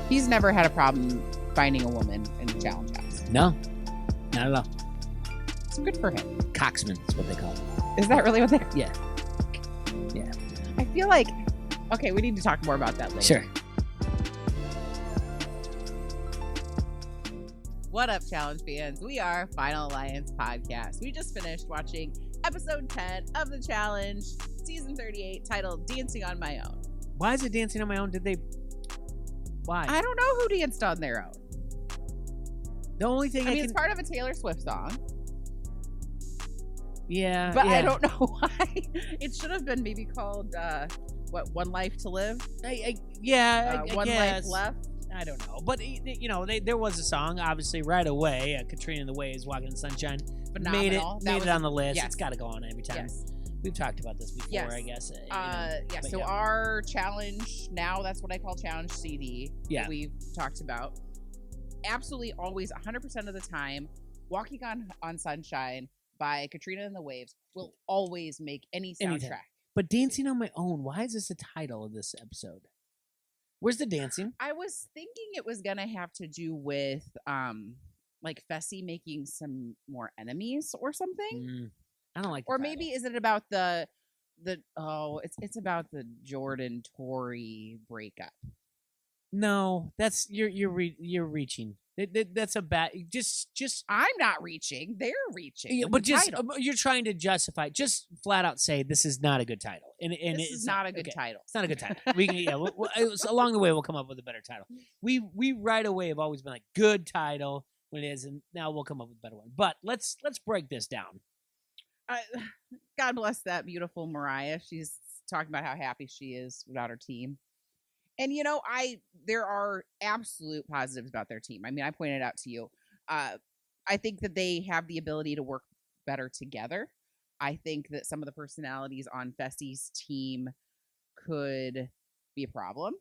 He's never had a problem finding a woman in the challenge house. No, not at all. So good for him. Coxman is what they call him. Is that really what they're... Yeah. I feel like... Okay, we need to talk more about that later. Sure. What up, challenge fans? We are Final Alliance Podcast. We just finished watching episode 10 of the challenge, season 38, titled Dancing on My Own. Why is it Dancing on My Own? Why? I don't know who danced on their own. The only thing it's part of a Taylor Swift song. Yeah. But I don't know why. It should have been maybe called, One Life to Live? I One guess. Life Left? I don't know. But, there was a song, obviously, right away. Katrina and the Waves, Walking in the Sunshine. Phenomenal. Made it on the list. Yes. It's got to go on every time. Yes. We've talked about this before, I guess. So our challenge, now that's what I call challenge CD, that we've talked about. Absolutely always, 100% of the time, Walking on Sunshine by Katrina and the Waves will always make any soundtrack. Anything. But Dancing on My Own, why is this the title of this episode? Where's the dancing? I was thinking it was going to have to do with, Fessy making some more enemies or something. I don't like or maybe is it about it's about the Jordan Tori breakup. No, that's you're reaching. That's a bad. Just I'm not reaching. They're reaching. Yeah, but you're trying to justify. Just flat out say this is not a good title. And this is not a good title. It's not a good title. We can along the way we'll come up with a better title. We right away have always been like good title when it is, and now we'll come up with a better one. But let's break this down. God bless that beautiful Mariah. She's talking about how happy she is without her team. And, there are absolute positives about their team. I mean, I pointed out to you. I think that they have the ability to work better together. I think that some of the personalities on Fessy's team could be a problem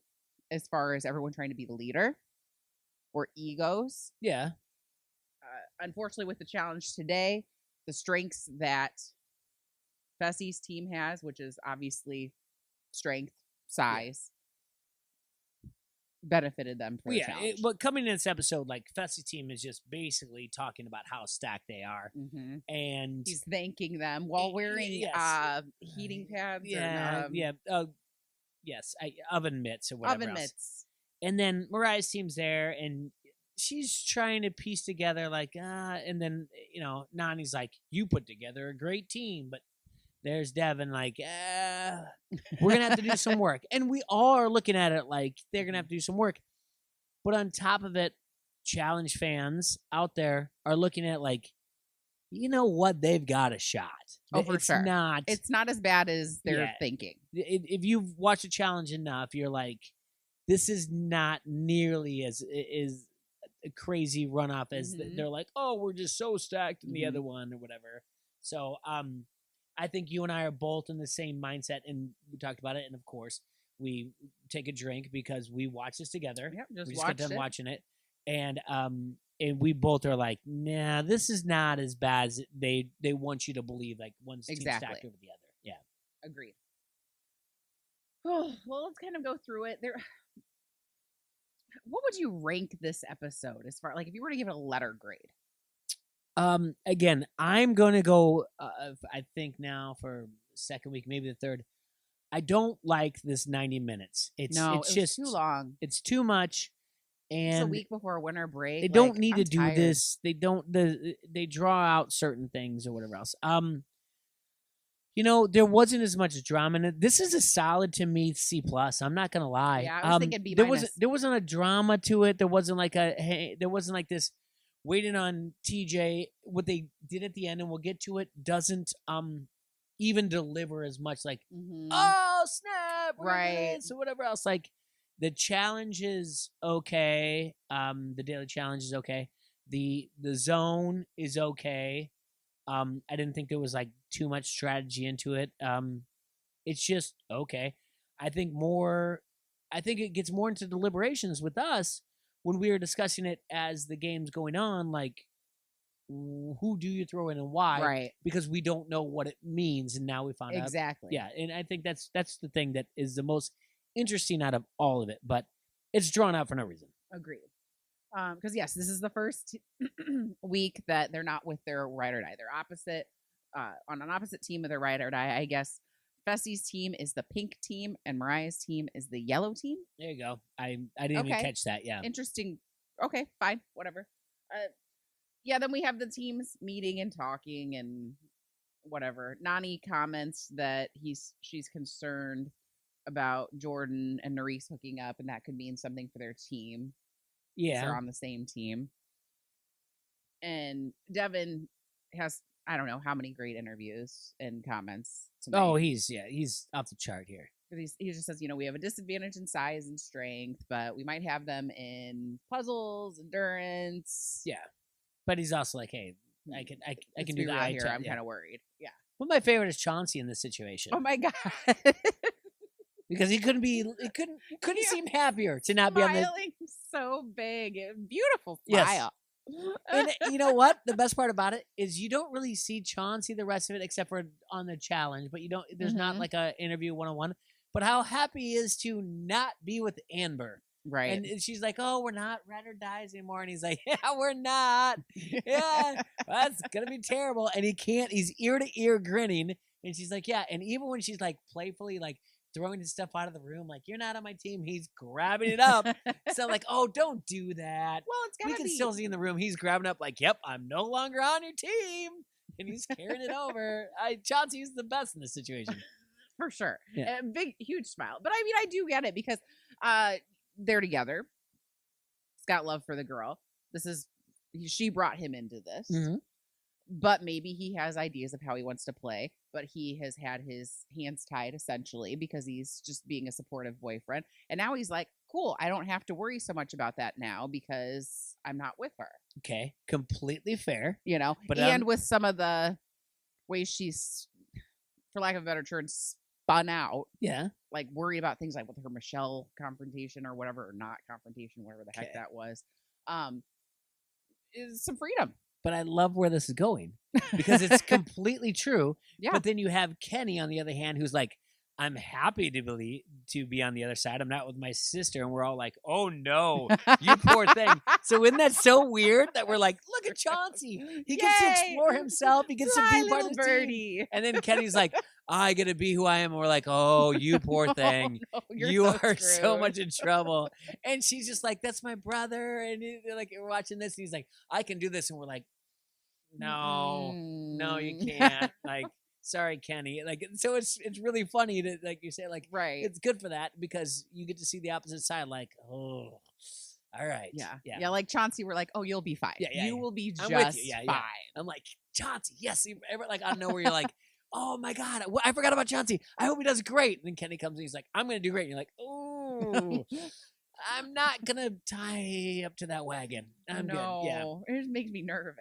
as far as everyone trying to be the leader or egos. Yeah. Unfortunately, with the challenge today, the strengths that Fessy's team has, which is obviously strength, size, benefited them for the challenge. But coming in this episode, Fessy's team is just basically talking about how stacked they are, and he's thanking them while wearing heating pads. Oven mitts or whatever else. And then Mariah's team's there, and she's trying to piece together and then Nani's like, you put together a great team, but there's Devin we're gonna have to do some work, and we all are looking at it like they're gonna have to do some work. But on top of it, challenge fans out there are looking at what, they've got a shot. Oh, for sure. It's not as bad as they're thinking. If you've watched a challenge enough, you're like, this is not nearly as a crazy runoff as they're like, oh, we're just so stacked in the other one or whatever. So I think you and I are both in the same mindset, and we talked about it, and of course we take a drink because we watch this together. Yeah, we just got done watching it, and we both are like, nah, this is not as bad as they want you to believe. One's team stacked over the other. Yeah, agreed. Oh, well, let's kind of go through it. What would you rank this episode as far if you were to give it a letter grade? Again, I'm going to go, I think now for second week, maybe the third. I don't like this 90 minutes. It's just too long. It's too much. And it's a week before winter break. They don't need to do this. They draw out certain things or whatever else. There wasn't as much drama in it. This is a solid to me C+. I'm not going to lie. Yeah, I was thinking B-. There wasn't a drama to it. There wasn't there wasn't this waiting on TJ. What they did at the end, and we'll get to it, doesn't even deliver as much oh snap, right, or whatever else. The challenge is okay. The daily challenge is okay. The zone is okay. I didn't think there was too much strategy into it. It's just okay. I think it gets more into deliberations with us when we were discussing it as the game's going on, who do you throw in and why? Right. Because we don't know what it means, and now we found out. Exactly. Yeah, and I think that's the thing that is the most interesting out of all of it, but it's drawn out for no reason. Agreed. Because yes, this is the first week that they're not with their ride or die. They're opposite, on an opposite team of their ride or die. I guess Fessy's team is the pink team, and Mariah's team is the yellow team. There you go. I didn't even catch that. Yeah. Interesting. Okay, fine, whatever. Yeah, then we have the teams meeting and talking and whatever. Nani comments that she's concerned about Jordan and Nerys hooking up, and that could mean something for their team. Yeah, they're on the same team. And Devin has, I don't know how many great interviews and comments tonight. Oh, he's off the chart here. He just says, we have a disadvantage in size and strength, but we might have them in puzzles, endurance. Yeah, but he's also like, hey, I can do that here. I'm kind of worried. Yeah. Well, my favorite is Chauncey in this situation. Oh my god. Because he couldn't seem happier to not be on the so big, beautiful smile. Yes. And you know what? The best part about it is you don't really see Chauncey the rest of it except for on the challenge, but you don't. There's not like a interview 101. But how happy he is to not be with Amber, right? And she's like, "Oh, we're not ride or dies anymore," and he's like, "Yeah, we're not. Yeah, that's gonna be terrible." And he can't. He's ear to ear grinning, and she's like, "Yeah." And even when she's like playfully like throwing his stuff out of the room, like, "You're not on my team," he's grabbing it up. So like, "Oh, don't do that." Well, it's gotta we can still see in the room. He's grabbing up like, "Yep, I'm no longer on your team," and he's carrying it over. Chauncey's the best in this situation. For sure. Yeah. A big, huge smile. But I mean, I do get it because they're together. He's got love for the girl. She brought him into this. Mm-hmm. But maybe he has ideas of how he wants to play. But he has had his hands tied, essentially, because he's just being a supportive boyfriend. And now he's like, cool, I don't have to worry so much about that now because I'm not with her. Okay. Completely fair. But and with some of the ways she's, for lack of a better term, spun out. Yeah. Like worried about things like with her Michelle confrontation or whatever, or not confrontation, whatever the heck that was. Is some freedom. But I love where this is going because it's completely true. Yeah. But then you have Kenny on the other hand, who's like, "I'm happy to be on the other side. I'm not with my sister." And we're all like, "Oh no, you poor thing." So isn't that so weird that we're like, "Look at Chauncey. He gets to explore himself. He gets to be part of the team." And then Kenny's like, "I get to be who I am." And we're like, "Oh, you poor thing. No, you are so much in trouble." And she's just like, "That's my brother." And like, we're watching this and he's like, "I can do this." And we're like, no, you can't. Like, sorry, Kenny. Like, so it's really funny to, like you say, like, right. It's good for that because you get to see the opposite side. Like, oh, all right. Yeah. Like Chauncey, we're like, oh, you'll be fine. Yeah. You will be just fine. Yeah. I'm like, Chauncey, yes. Like, out of nowhere, you're like, oh my God, I forgot about Chauncey. I hope he does great. And then Kenny comes and he's like, I'm going to do great. And you're like, oh, I'm not going to tie up to that wagon. I'm good. Yeah. It just makes me nervous.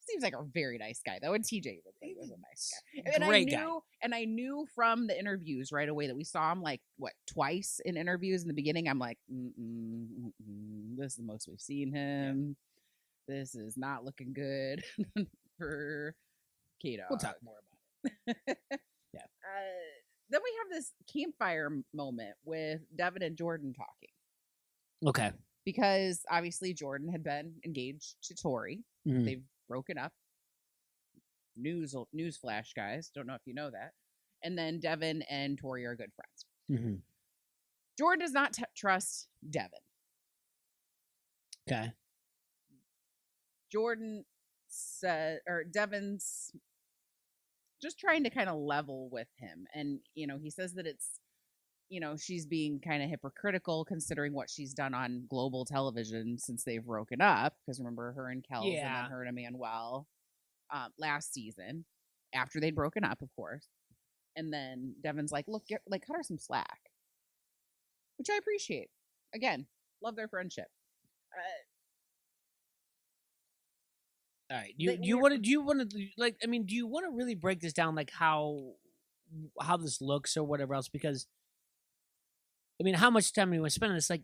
Seems like a very nice guy, though. And TJ was a nice guy. And Great guy. And I knew from the interviews right away that we saw him, like, twice in interviews in the beginning. I'm like, this is the most we've seen him. Yeah. This is not looking good for Kato. We'll talk more about it. Yeah. Then we have this campfire moment with Devin and Jordan talking. Okay. Because obviously Jordan had been engaged to Tori. Mm-hmm. They've broken up. News flash, guys. Don't know if you know that. And then Devin and Tori are good friends. Mm-hmm. Jordan does not trust Devin. Okay. Jordan said, or Devin's just trying to kind of level with him. And, he says that it's, she's being kind of hypocritical considering what she's done on global television since they've broken up. Because remember her and Kels and then her and Emmanuel last season after they'd broken up, of course. And then Devin's like, look, cut her some slack, which I appreciate. Again, love their friendship. All right. Do you want to really break this down, like how this looks or whatever else? Because how much time do we want to spend on this? Like,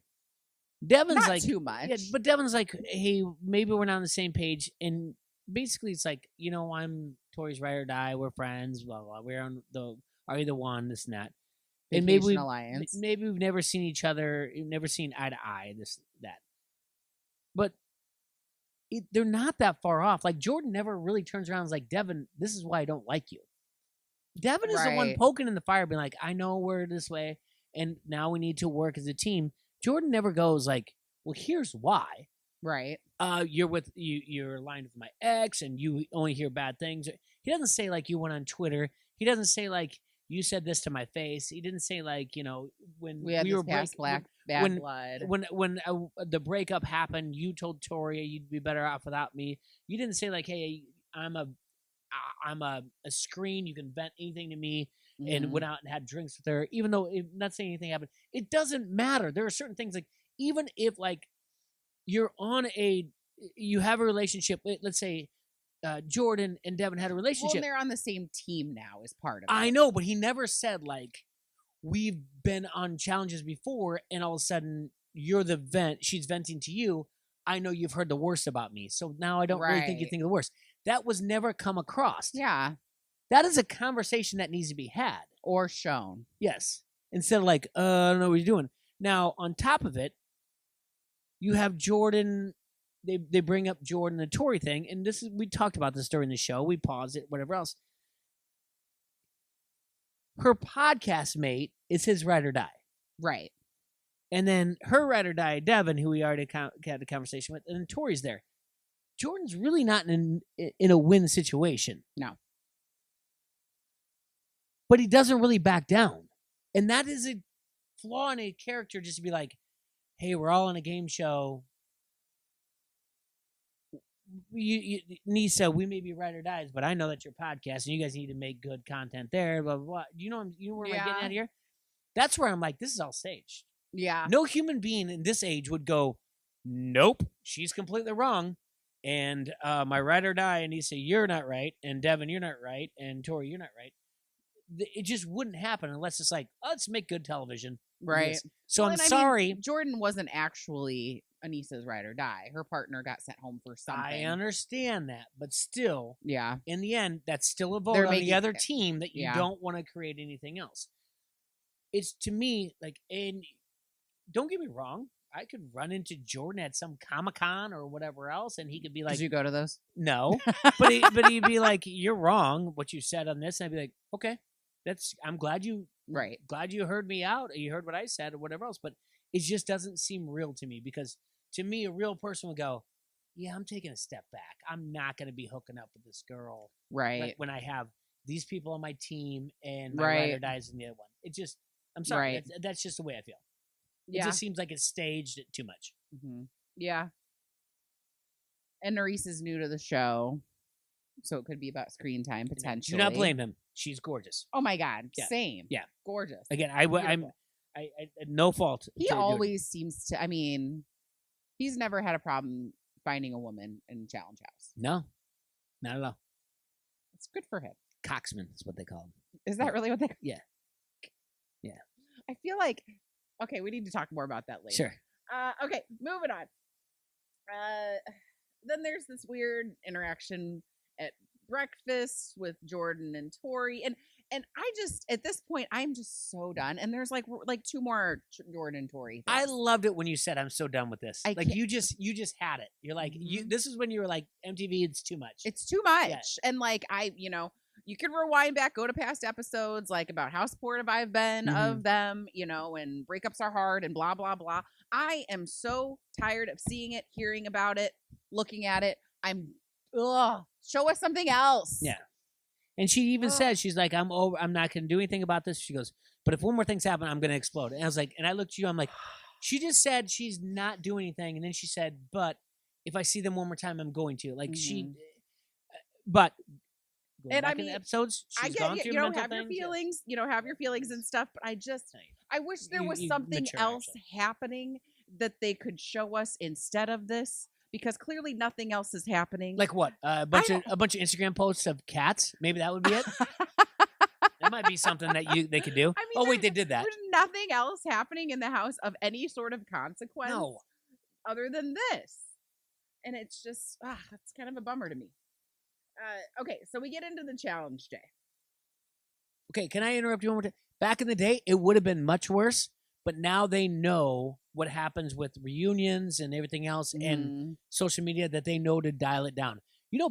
Devin's not like too much. Yeah, but Devin's like, hey, maybe we're not on the same page. And basically it's like, I'm Tori's ride or die, we're friends, blah blah. We're on the Are You the One, this and that. And Vacation Alliance. maybe we've never seen each other, we've never seen eye to eye, that. But they're not that far off. Like, Jordan never really turns around and is like, Devin, this is why I don't like you. Devin is the one Right. poking in the fire, being like, I know we're this way, and now we need to work as a team. Jordan never goes like, well, here's why. Right. You're aligned with my ex, and you only hear bad things. He doesn't say like you went on Twitter. He doesn't say like you said this to my face. He didn't say like, when We had were past bad blood. when the breakup happened, you told Tori you'd be better off without me. You didn't say like, hey, I'm a screen. You can vent anything to me, and went out and had drinks with her. Even though not saying anything happened, it doesn't matter. There are certain things like, even if like you have a relationship. Let's say Jordan and Devin had a relationship. Well, they're on the same team now as part of it. I know, but he never said like, we've been on challenges before, and all of a sudden you're the vent. She's venting to you. I know you've heard the worst about me, so now I don't really think you think the worst. That was never come across. Yeah. That is a conversation that needs to be had. Or shown. Yes. Instead of like, I don't know what you're doing. Now, on top of it, you have Jordan. They bring up Jordan and the Tori thing, and we talked about this during the show. We paused it, whatever else. Her podcast mate is his ride or die. Right. And then her ride or die, Devin, who we already had a conversation with, and then Tori's there. Jordan's really not in a win situation. No. But he doesn't really back down. And that is a flaw in a character, just to be like, hey, we're all on a game show. Nisa, we may be ride or dies, but I know that's your podcast, and you guys need to make good content there, blah, blah, blah. You know where I'm getting at here? That's where I'm like, this is all staged. Yeah. No human being in this age would go, nope, she's completely wrong. And my ride or die, and Nisa, you're not right. And Devin, you're not right. And Tori, you're not right. It just wouldn't happen unless it's like, let's make good television. Right. So I'm sorry. I mean, Jordan wasn't actually Anissa's ride or die. Her partner got sent home for something. I understand that. But still, yeah. In the end, that's still a vote on the other team that you don't want to create anything else. It's, to me, like, and don't get me wrong, I could run into Jordan at some Comic-Con or whatever else, and he could be like, did you go to those? No. but he'd be like, you're wrong, what you said on this. And I'd be like, okay, I'm glad you heard me out, or you heard what I said, or whatever else. But it just doesn't seem real to me, because to me, a real person would go, yeah, I'm taking a step back. I'm not going to be hooking up with this girl. Right. Like, when I have these people on my team and my ride or dies in the other one. It just, I'm sorry. Right. That's just the way I feel. Yeah. It just seems like it's staged too much. Mm-hmm. Yeah. And Nerys is new to the show, so it could be about screen time potentially. Do not blame him. She's gorgeous. Oh my God. Yeah. Same. Yeah. Gorgeous. Again, I no fault. He always seems to, I mean, he's never had a problem finding a woman in Challenge House. No. Not at all. It's good for him. Coxman is what they call him. Is that really what they call him? Yeah. I feel like, okay, we need to talk more about that later. Sure. Okay, moving on. Then there's this weird interaction at breakfast with Jordan and Tori, and I just, at this point, I'm just so done. And there's like two more Jordan and Tori things. I loved it when you said, I'm so done with this. You just had it. You're like, mm-hmm. This is when you were like, MTV, it's too much. It's too much. Yeah. And like, you can rewind back, go to past episodes, like about how supportive I've been of them, and breakups are hard and blah, blah, blah. I am so tired of seeing it, hearing about it, looking at it. Show us something else. Yeah. And she even said, she's like, I'm not going to do anything about this. She goes, but if one more thing's happened, I'm going to explode. And I was like, and I looked at you, I'm like, she just said she's not doing anything. And then she said, but if I see them one more time, I'm going to. Like, but and I mean, episodes, I get you don't have your feelings, have your feelings and stuff. But I wish there was something else happening that they could show us instead of this, because clearly nothing else is happening. Like what? A bunch of Instagram posts of cats. Maybe that would be it. That might be something that they could do. I mean, they did that. There's nothing else happening in the house of any sort of consequence other than this, and it's just it's kind of a bummer to me. Okay, so we get into the challenge day. Okay, can I interrupt you one more time? Back in the day, it would have been much worse, but now they know what happens with reunions and everything else and social media that they know to dial it down.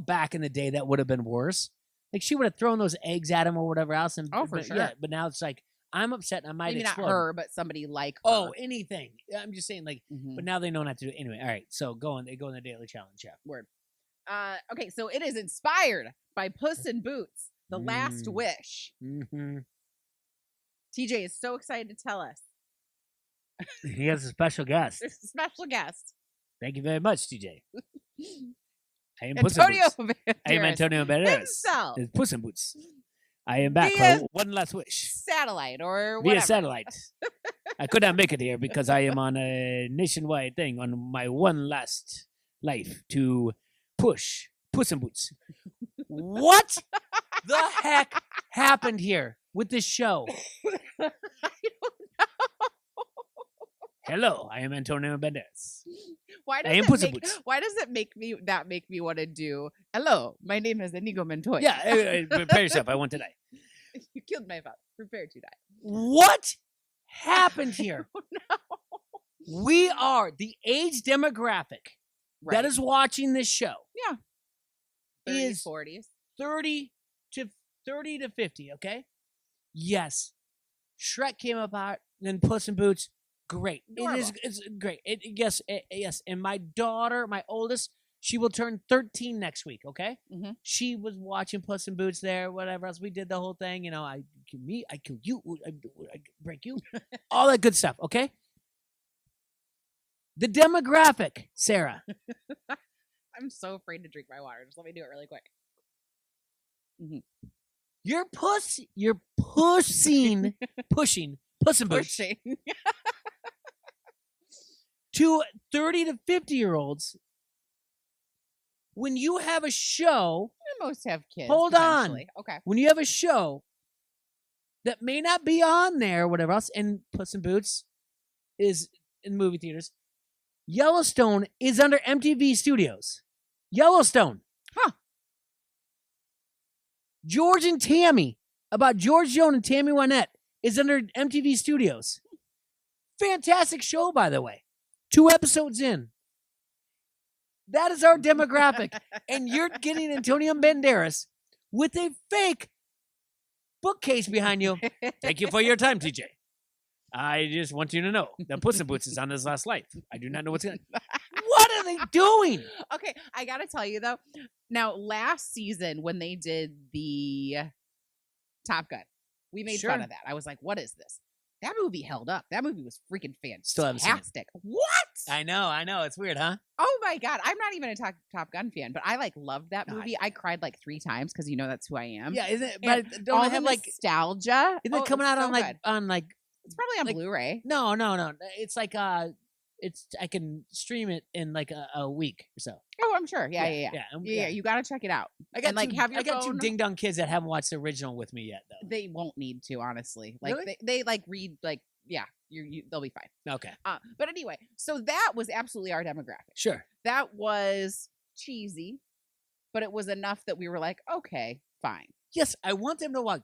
Back in the day, that would have been worse. Like, she would have thrown those eggs at him or whatever else. And, for sure. Yeah, but now it's like, I'm upset and I might Maybe explode. Not her, but somebody like her. Oh, anything. I'm just saying, like, but now they know not to do it. Anyway, all right, so they go in the Daily Challenge, yeah. Word. Okay, so it is inspired by Puss in Boots, The Last Wish. Mm-hmm. TJ is so excited to tell us. He has a special guest. There's a special guest. Thank you very much, TJ. I am Antonio Puss in Boots. I am Antonio Banderas. Himself. It's Puss in Boots. I am back Via for one last wish. Satellite or whatever. Via satellite. I could not make it here because I am on a nationwide thing on my one last life to push Puss in Boots. What the heck happened here with this show? I don't know. Hello, I am Antonio Banderas. Why does it make me want to do? Hello, my name is Inigo Montoya. Yeah, prepare yourself. I want to die. You killed my father. Prepare to die. What happened here? No. We are the age demographic that is watching this show. Yeah, 30s, 40s, 30 to 50. Okay. Yes, Shrek came about, then Puss in Boots. Great. Adorable. It's great. Yes. And my daughter, my oldest, she will turn 13 next week, okay? Mm-hmm. She was watching Puss in Boots there, whatever else. We did the whole thing, I kill me, I kill you, I break you. All that good stuff, okay? The demographic, Sarah. I'm so afraid to drink my water. Just let me do it really quick. Mm-hmm. You're pushing Puss in Boots to 30 to 50-year-olds. When you have a show, most have kids. Hold on. Okay. When you have a show that may not be on there, or whatever else, and Puss in Boots is in movie theaters, Yellowstone is under MTV Studios. Yellowstone. Huh. George and Tammy, about George Jones and Tammy Wynette, is under MTV Studios. Fantastic show, by the way. 2 episodes in. That is our demographic. And you're getting Antonio Banderas with a fake bookcase behind you. Thank you for your time, TJ. I just want you to know that Puss in Boots is on his last life. I do not know what's going to... What are they doing? Okay, I got to tell you, though. Now, last season, when they did the Top Gun, we made fun of that. I was like, what is this? That movie held up. That movie was freaking fantastic. What? I know. It's weird, huh? Oh my God. I'm not even a Top Gun fan, but I loved that movie. I cried 3 times because that's who I am. Yeah, isn't it? But don't all I have nostalgia? Isn't it coming out on It's probably on Blu-ray. No. It's I can stream it in a week or so. Oh, I'm sure. Yeah. You got to check it out. I got two ding dong kids that haven't watched the original with me yet, though. They won't need to, honestly. Really? They read they'll be fine. Okay. But anyway, so that was absolutely our demographic. Sure. That was cheesy, but it was enough that we were like, okay, fine. Yes, I want them to walk.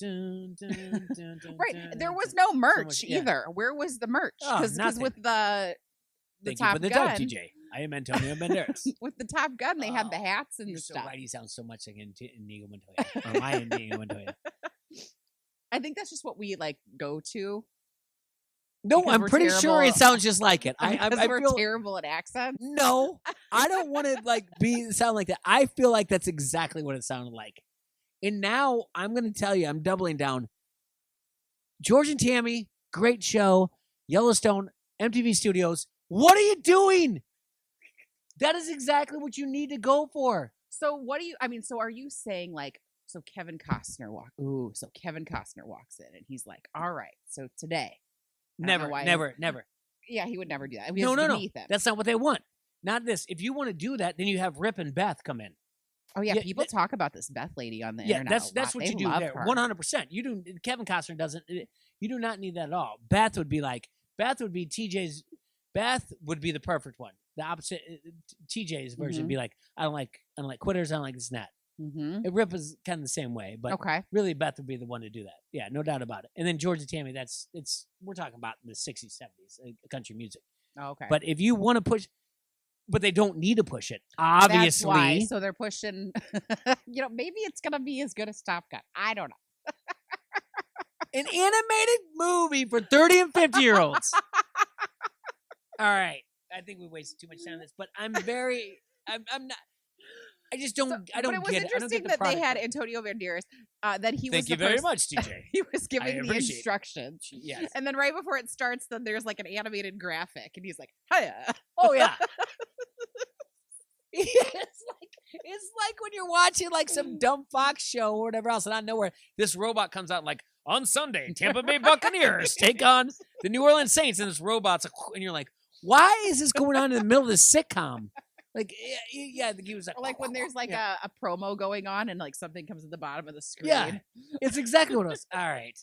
Right. There was no merch either. Where was the merch? Because with the Thank Top you for the Gun, dog, TJ. I am Antonio Banderas. With the Top Gun, they had the hats and you're stuff. So right. He sounds so much like Inigo Montoya. Or my Inigo Montoya. I think that's just what we go to. No, I'm pretty sure it sounds just like it. I feel terrible at accents. No, I don't want to sound like that. I feel like that's exactly what it sounded like. And now I'm going to tell you, I'm doubling down. George and Tammy, great show. Yellowstone, MTV Studios. What are you doing? That is exactly what you need to go for. So so are you saying so Kevin Costner walks in and he's like, all right, so today. Never. Yeah, he would never do that. No. That's not what they want. Not this. If you want to do that, then you have Rip and Beth come in. Oh yeah, people talk about this Beth lady on the internet. That's what you do there. 100%. You do. Kevin Costner doesn't. You do not need that at all. Beth would be TJ's. Beth would be the perfect one. The opposite. TJ's version would be like, I don't like quitters. I don't like this and that. Rip is kind of the same way, but Okay. really Beth would be the one to do that. Yeah, no doubt about it. And then Georgia Tammy, we're talking about the 60s, 70s, country music. Oh, okay. But if you want to push, but they don't need to push it, obviously. That's why. So they're pushing, maybe it's going to be as good as Top Gun. I don't know. An animated movie for 30 and 50-year-olds. All right. I think we wasted too much time on this, but I'm not. I just don't. I don't get it. But it was interesting that they had Antonio Banderas. That he was. Thank you very much, TJ. He was giving the instructions. Yes. And then right before it starts, then there's like an animated graphic, and he's like, "Hiya!" Oh yeah. It's like when you're watching like some dumb Fox show or whatever else, and out of nowhere, this robot comes out like, on Sunday, Tampa Bay Buccaneers take on the New Orleans Saints, and this robot's like, and you're like, why is this going on in the middle of this sitcom? Like, yeah, he was like, when there's like a promo going on and like something comes at the bottom of the screen. Yeah, it's exactly what it was. All right.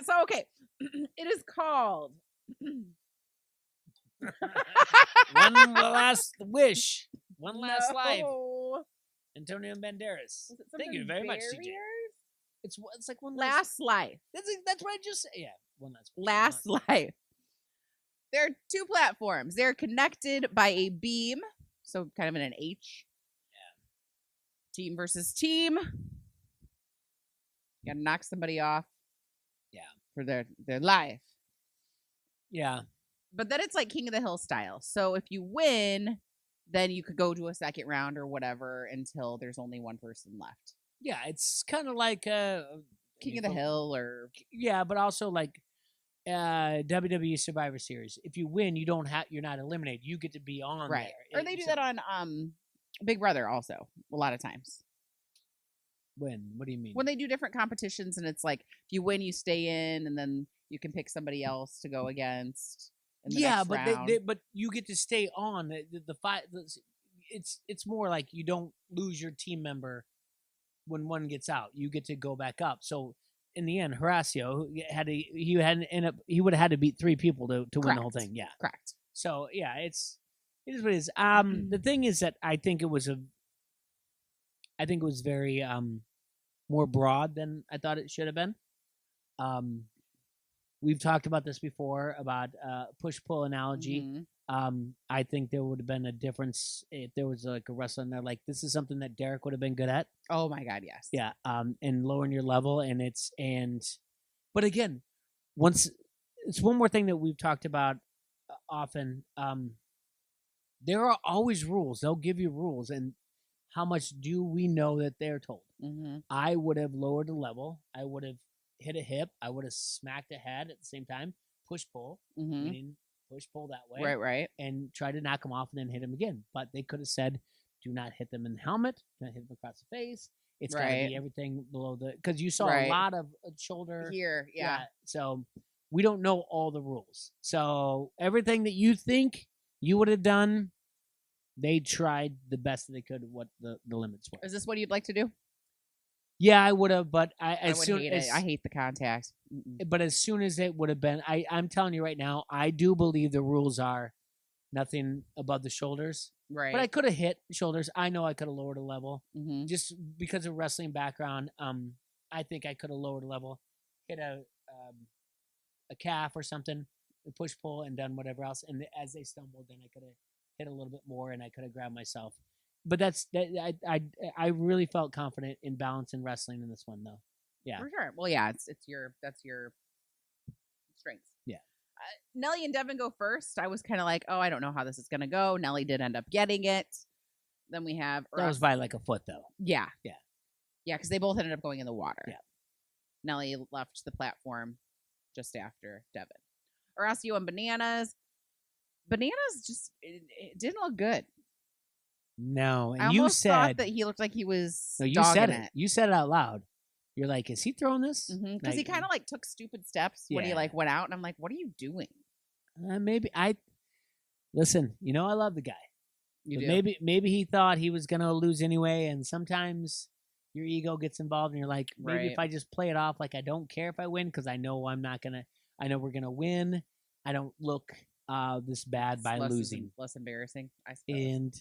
So, okay. It is called One Last Wish. One Last Life. Antonio Banderas. Thank you very much, TJ. It's like One Last Life. That's what I just said. Yeah, One Last Wish. Last Life. There are two platforms. They're connected by a beam, so kind of in an H. Yeah. Team versus team. You gotta knock somebody off. Yeah. For their life. Yeah. But then it's like King of the Hill style. So if you win, then you could go to a second round or whatever until there's only one person left. Yeah, it's kind of like King of the Hill, or but also like WWE Survivor Series. If you win, you're not eliminated. You get to be on right. there. Or they do that on Big Brother also a lot of times. When? What do you mean? When they do different competitions, and it's like if you win, you stay in, and then you can pick somebody else to go against. In the next round. But you get to stay on the fight. It's more like you don't lose your team member when one gets out. You get to go back up. So in the end, Horacio he would have had to beat 3 people to win the whole thing. Yeah, correct. So yeah, it is what it is. The thing is that I think it was very more broad than I thought it should have been. We've talked about this before about push-pull analogy. Mm-hmm. I think there would have been a difference if there was like a wrestler in there. Like, this is something that Derek would have been good at. Oh my God, yes. Yeah. And lowering your level, but again, it's one more thing that we've talked about often. There are always rules. They'll give you rules, and how much do we know that they're told? Mm-hmm. I would have lowered the level. I would have hit a hip. I would have smacked a head at the same time. Push pull, meaning push pull that way, right, and try to knock them off and then hit them again. But they could have said, "Do not hit them in the helmet. Do not hit them across the face. It's got to be everything below because you saw a lot of shoulder here, yeah. So we don't know all the rules. So everything that you think you would have done, they tried the best that they could. What the limits were. Is this what you'd like to do? Yeah, I would have, but I hate the contact. But as soon as it would have been, I'm telling you right now, I do believe the rules are nothing above the shoulders. Right. But I could have hit shoulders. I know I could have lowered a level. Mm-hmm. Just because of wrestling background, I think I could have lowered a level, hit a calf or something, push pull, and done whatever else. And as they stumbled, then I could have hit a little bit more, and I could have grabbed myself. But I really felt confident in balance and wrestling in this one, though. Yeah, for sure. Well, yeah, that's your strengths. Yeah. Nelly and Devin go first. I was kind of like, oh, I don't know how this is gonna go. Nelly did end up getting it. Then we have that was by like a foot, though. Yeah, because they both ended up going in the water. Yeah. Nelly left the platform just after Devin. Horacio and Bananas. Bananas just it didn't look good. No, and I you almost said thought that he looked like he was. No, you said it. You said it out loud. You're like, is he throwing this? Because he kind of like took stupid steps when he like went out, and I'm like, what are you doing? Maybe listen. You know, I love the guy. You do. Maybe he thought he was gonna lose anyway, and sometimes your ego gets involved, and you're like, maybe if I just play it off like I don't care if I win because I know I'm not gonna. I know we're gonna win. I don't look this bad by losing. Less embarrassing, I suppose. And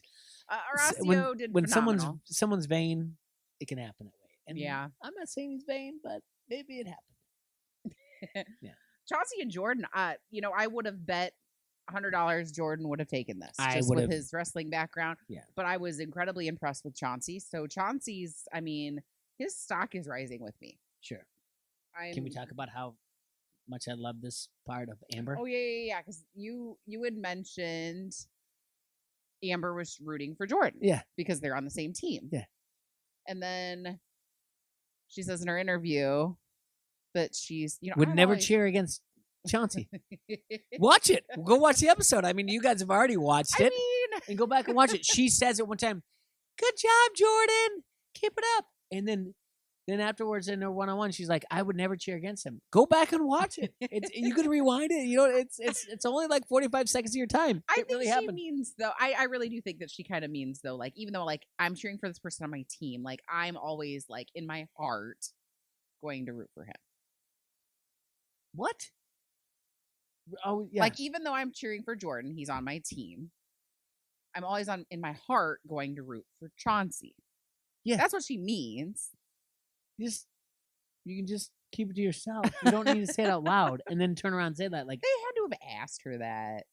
Horacio did when phenomenal. someone's vain, it can happen that way. And Yeah. I'm not saying he's vain, but maybe it happened. Yeah. Chauncey and Jordan, you know, I would have bet $100 Jordan would have taken this I just would with have. his wrestling background. Yeah. But I was incredibly impressed with Chauncey. So Chauncey's, I mean, his stock is rising with me. Sure. Can we talk about how much I love this part of Amber? Oh yeah. Because you had mentioned Amber was rooting for Jordan. Yeah. Because they're on the same team. Yeah. And then she says in her interview that she's, you know, would never cheer against Chauncey. Watch it. Go watch the episode. I mean, you guys have already watched it. And go back and watch it. She says it one time, "Good job, Jordan. Keep it up." And then afterwards in her one-on-one, she's like, "I would never cheer against him." Go back and watch it. You could rewind it. You know, it's only like 45 seconds of your time. I think really she happened. means though. I really do think that she kind of means though. Like even though like I'm cheering for this person on my team, like I'm always like in my heart going to root for him. What? Oh yeah. Like even though I'm cheering for Jordan, he's on my team. I'm always in my heart going to root for Chauncey. Yeah, that's what she means. You can just keep it to yourself. You don't need to say it out loud and then turn around and say that. Like they had to have asked her that.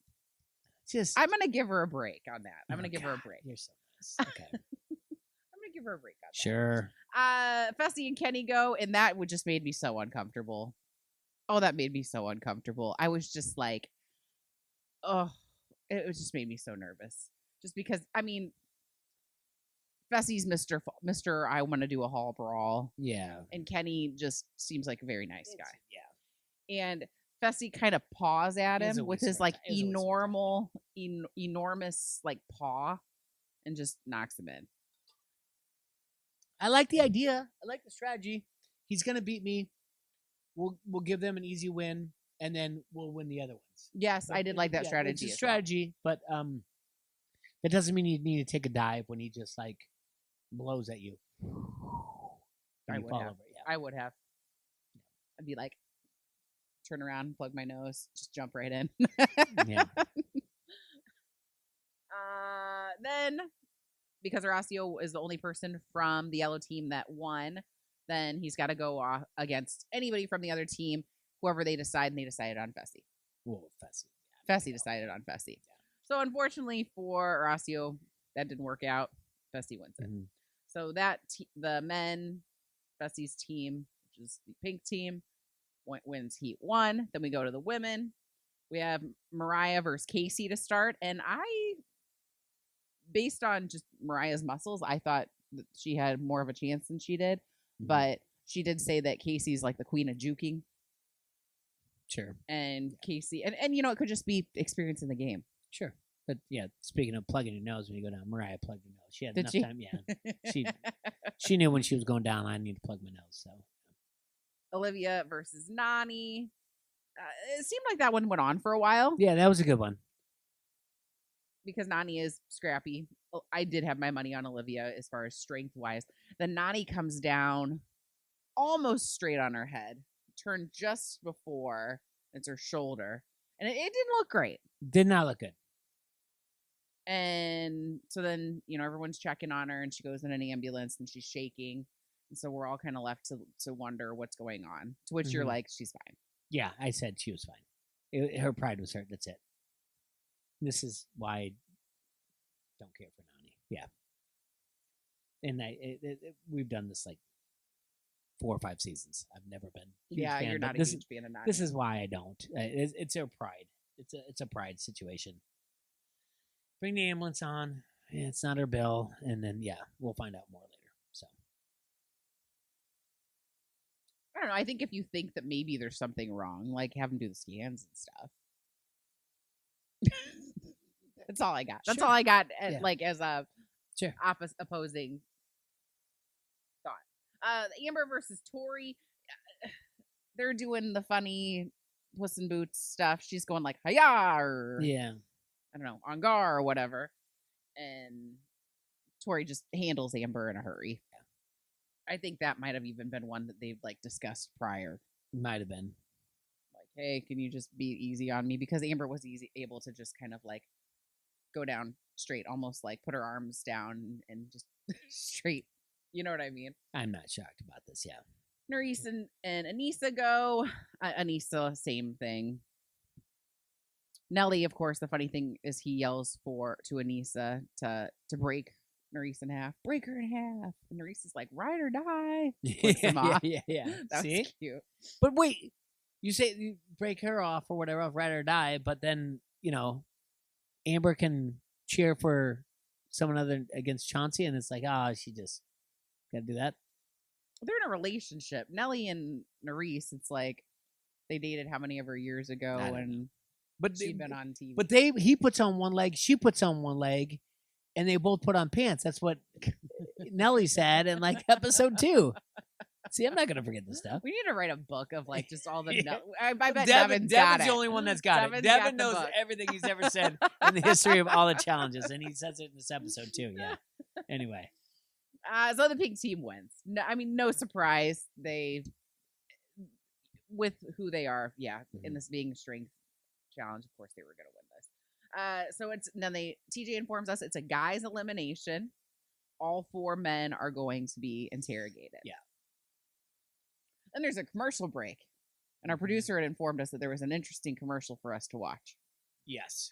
I'm gonna give her a break on that. I'm gonna give her a break. You're so nice. Okay. I'm gonna give her a break on that. Sure. Fessy and Kenny go, and that would just made me so uncomfortable. Oh, that made me so uncomfortable. I was just like, oh, it just made me so nervous. Just because, I mean, Fessy's Mr. I want to do a hall brawl. Yeah. And Kenny just seems like a very nice guy. Yeah. And Fessy kind of paws at him with his like enormous like paw and just knocks him in. I like the idea. I like the strategy. He's going to beat me. We'll give them an easy win, and then we'll win the other ones. Yes, I did like that strategy. It's a strategy, but that doesn't mean you need to take a dive when he just like blows at you. I would have. I'd be like, turn around, plug my nose, just jump right in. Yeah. Then, because Horacio is the only person from the yellow team that won, then he's got to go off against anybody from the other team, whoever they decide, and they decided on Fessy. Well, Fessy. Yeah, Fessy decided on Fessy. Yeah. So unfortunately for Horacio, that didn't work out. Fessy wins it. Mm-hmm. So that the men, Fessy's team, which is the pink team, wins Heat 1. Then we go to the women. We have Mariah versus Casey to start. And based on just Mariah's muscles, I thought that she had more of a chance than she did. Mm-hmm. But she did say that Casey's like the queen of juking. Sure. And Casey, and you know, it could just be experience in the game. Sure. But yeah, speaking of plugging your nose when you go down, Mariah plugged her nose. She had enough time. Yeah. She knew when she was going down, I need to plug my nose. So Olivia versus Nani. It seemed like that one went on for a while. Yeah, that was a good one. Because Nani is scrappy. I did have my money on Olivia as far as strength-wise. Then Nani comes down almost straight on her head. Turned just before. It's her shoulder. And it didn't look great. Did not look good. And so then, you know, everyone's checking on her and she goes in an ambulance and she's shaking. And so we're all kind of left to wonder what's going on. To which you're like, she's fine. Yeah, I said she was fine. Her pride was hurt. That's it. This is why I don't care for Nani. Yeah. And we've done this like 4 or 5 seasons. I've never been. Yeah, you're not a huge fan of Nani. This is why I don't. It's her pride. It's a pride situation. Bring the ambulance on. Yeah, it's not her bill. And then, yeah, we'll find out more later. So. I don't know. I think if you think that maybe there's something wrong, like have them do the scans and stuff. That's all I got. That's all I got. Like as a opposing thought. Amber versus Tori. They're doing the funny Puss in Boots stuff. She's going like "Hiya!" or I don't know, on guard or whatever. And Tori just handles Amber in a hurry. Yeah. I think that might have even been one that they've like discussed prior. Might have been. Like, hey, can you just be easy on me? Because Amber was able to just kind of like go down straight, almost like put her arms down and just straight, You know what I mean? I'm not shocked about this. Yeah. Nerys and Anissa go. Anissa, same thing. Nelly, of course, the funny thing is he yells to Anissa to break Nerys in half. Break her in half. And Nerys is like, ride or die. Flips him off. Yeah. That See? was cute. But wait, you say you break her off or whatever, ride or die, but then, Amber can cheer for someone other against Chauncey, and it's like, she just got to do that. They're in a relationship. Nelly and Nerys, it's like they dated how many ever years ago, and she'd been on TV. But he puts on one leg, she puts on one leg, and they both put on pants. That's what Nelly said in like episode 2. See, I'm not gonna forget this stuff. We need to write a book of like just all the. I bet Devin's got the it. only one that's got it. Devin knows everything he's ever said in the history of all the challenges, and he says it in this episode too. Yeah. Anyway, so the pink team wins. No, I mean, no surprise. They, with who they are, in this being strength challenge, of course they were going to win this. So TJ informs us it's a guy's elimination. All 4 men are going to be interrogated. Yeah. Then there's a commercial break, and our producer had informed us that there was an interesting commercial for us to watch. Yes.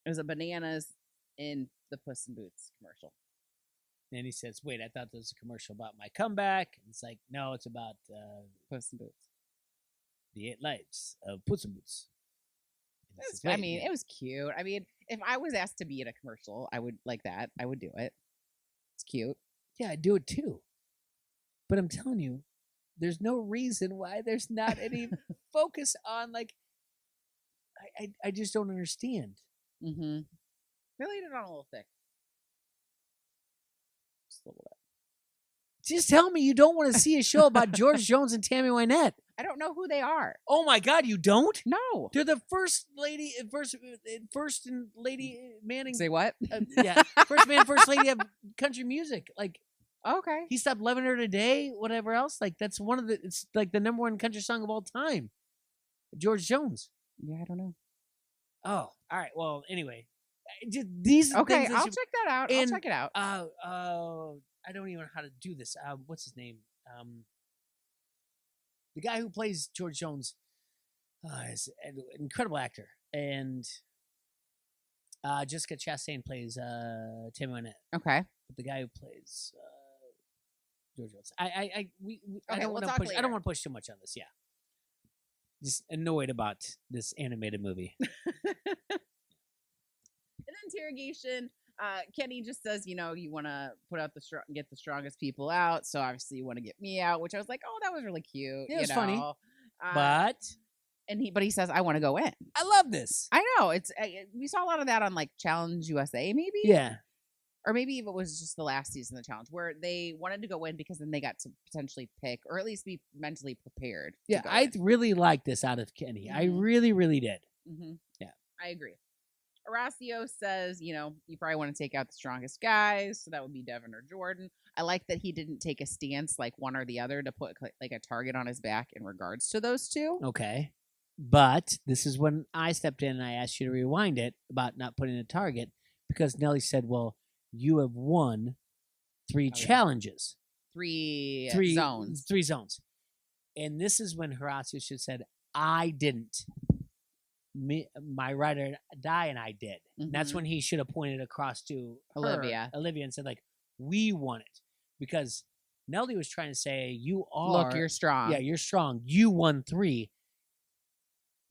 It was a bananas in the Puss in Boots commercial. And he says, wait, I thought this was a commercial about my comeback. And it's like, no, it's about Puss in Boots. The 8 lives of Puss in Boots. It was cute. I mean, if I was asked to be in a commercial, I would like that. I would do it. It's cute. Yeah, I'd do it too. But I'm telling you, there's no reason why there's not any focus on, like, I just don't understand. Mm-hmm. They laid it on a little thick. Just a little bit. Just tell me you don't want to see a show about George Jones and Tammy Wynette. I don't know who they are. Oh my God, you don't? No. They're the first lady, first and lady manning. Say what? Yeah, first man, first lady of country music. Like, okay, he stopped loving her today. Whatever else, like that's it's like the number 1 country song of all time. George Jones. Yeah, I don't know. Oh, all right. Well, anyway, just these. Okay, I'll check that out. I'll check it out. I don't even know how to do this. What's his name? The guy who plays George Jones is an incredible actor, and Jessica Chastain plays Tammy Wynette. Okay, but the guy who plays George Jones, I don't want to push too much on this. Yeah, just annoyed about this animated movie. In interrogation, Kenny just says, you want to put out get the strongest people out. So obviously you want to get me out, which I was like, oh, that was really cute. It was funny. But he says, I want to go in. I love this. I know we saw a lot of that on like Challenge USA, maybe. Yeah. Or maybe if it was just the last season of the challenge where they wanted to go in because then they got to potentially pick or at least be mentally prepared. Yeah, I really liked this out of Kenny. Mm-hmm. I really, really did. Mm-hmm. Yeah, I agree. Horacio says, you probably want to take out the strongest guys. So that would be Devin or Jordan. I like that he didn't take a stance like one or the other to put like a target on his back in regards to those two. Okay. But this is when I stepped in and I asked you to rewind it about not putting a target because Nelly said, well, you have won 3 challenges. 3 zones. 3 zones. And this is when Horacio should have said, I didn't. My ride or die, and I did. Mm-hmm. And that's when he should have pointed across to Olivia, and said, like, we won it. Because Nelly was trying to say, look, you're strong. Yeah, you're strong. You won 3.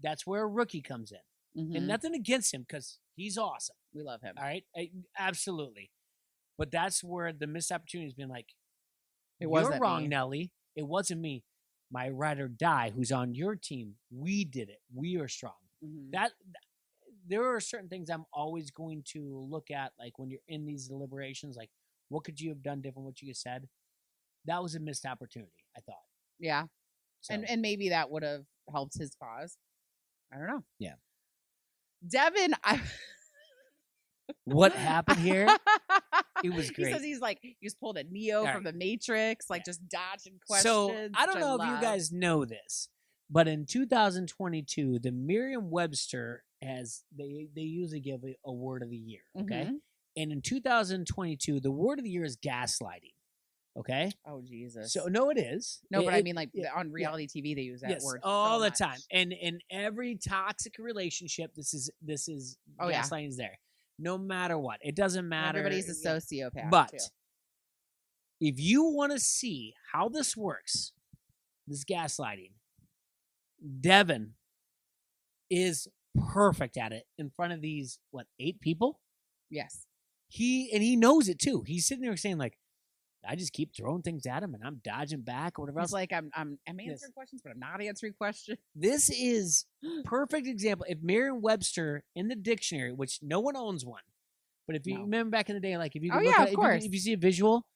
That's where a rookie comes in. Mm-hmm. And nothing against him, because he's awesome. We love him. All right? Absolutely. But that's where the missed opportunity has been like, you're wrong, Nelly. It wasn't me. My ride or die, who's on your team, we did it. We are strong. Mm-hmm. That there are certain things I'm always going to look at, like when you're in these deliberations, like what could you have done different? What you just said, that was a missed opportunity. I thought. Yeah, so. And maybe that would have helped his cause. I don't know. Yeah, Devin, what happened here? It was great. He says he just pulled a Neo from the Matrix, just dodging questions. So I don't know if you guys know this, but in 2022, the Merriam-Webster they usually give a word of the year, okay? Mm-hmm. And in 2022, the word of the year is gaslighting. Okay. Oh Jesus. So no, it is. No, but I It- mean, like on reality TV, they use that yes, word all so the much. time. And in every toxic relationship, this is Oh, yeah. gaslighting is there. No matter what, it doesn't matter. Everybody's a sociopath. But too. if you want to see how this works, this gaslighting, Devin is perfect at it in front of these 8 people. Yes. He knows it too. He's sitting there saying like, I just keep throwing things at him and I'm dodging back or whatever He's else. like, I'm answering questions, but I'm not answering questions. This is perfect example. If Merriam-Webster in the dictionary, which no one owns one, but if you remember back in the day, like if you could look at, if you see a visual,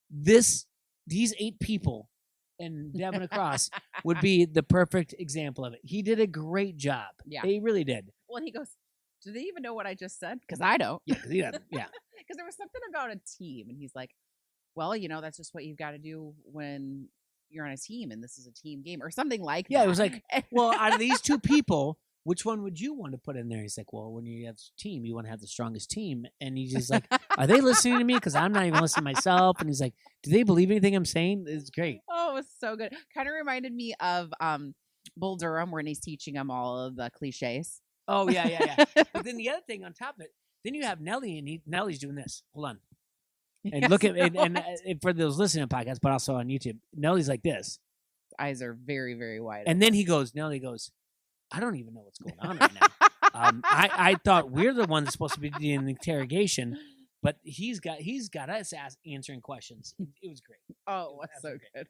these 8 people and Devin across would be the perfect example of it. He did a great job. Yeah, he really did. Well, and he goes, "Do they even know what I just said? Because I don't." Yeah, yeah, yeah. Because there was something about a team, and he's like, "Well, that's just what you've got to do when you're on a team, and this is a team game, or something like that." Yeah, it was like, well, out of these 2 people, which one would you want to put in there? He's like, well, when you have a team, you want to have the strongest team. And he's just like, are they listening to me? Because I'm not even listening to myself. And he's like, do they believe anything I'm saying? It's great. Oh, it was so good. Kind of reminded me of Bull Durham when he's teaching them all of the cliches. Oh, yeah. But then the other thing on top of it, then you have Nelly, and Nelly's doing this. Hold on. And Yes, look at and for those listening to podcasts, but also on YouTube, Nelly's like this. His eyes are very, very wide. And then Nelly goes, I don't even know what's going on right now. I thought we're the ones supposed to be doing the interrogation, but he's got us answering questions. It was great. Oh, that's so good.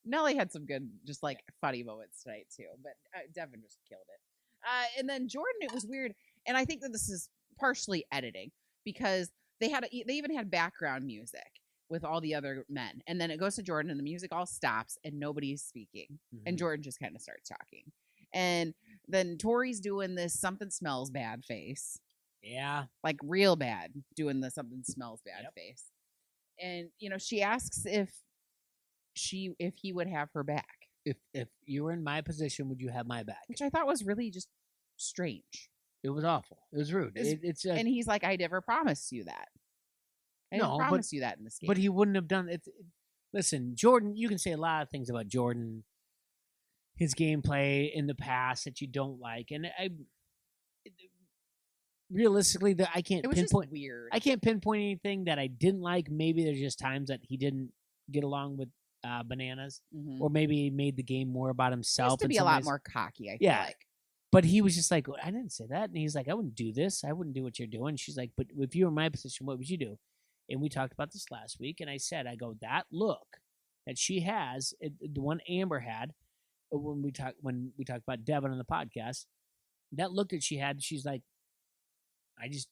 Nelly had some good, just like funny moments tonight too, but Devin just killed it. And then Jordan, it was weird, and I think that this is partially editing because they even had background music with all the other men, and then it goes to Jordan, and the music all stops, and nobody's speaking, and Jordan just kind of starts talking. And then Tori's doing this something smells bad face. Yeah. Like real bad, doing the something smells bad face. And, she asks if he would have her back. If you were in my position, would you have my back? Which I thought was really just strange. It was awful. It was rude. And he's like, I never promised you that. I didn't promise you that in this game. But he wouldn't have done it. Listen, Jordan, you can say a lot of things about Jordan, his gameplay in the past that you don't like, and realistically, I can't pinpoint. Weird. I can't pinpoint anything that I didn't like. Maybe there's just times that he didn't get along with Bananas, or maybe he made the game more about himself. He used to be a lot more cocky. I feel like. But he was just like, I didn't say that, and he's like, I wouldn't do this. I wouldn't do what you're doing. She's like, but if you were in my position, what would you do? And we talked about this last week, and I said, that look that she has, the one Amber had. When we talked about Devin on the podcast, that look that she had, she's like, I just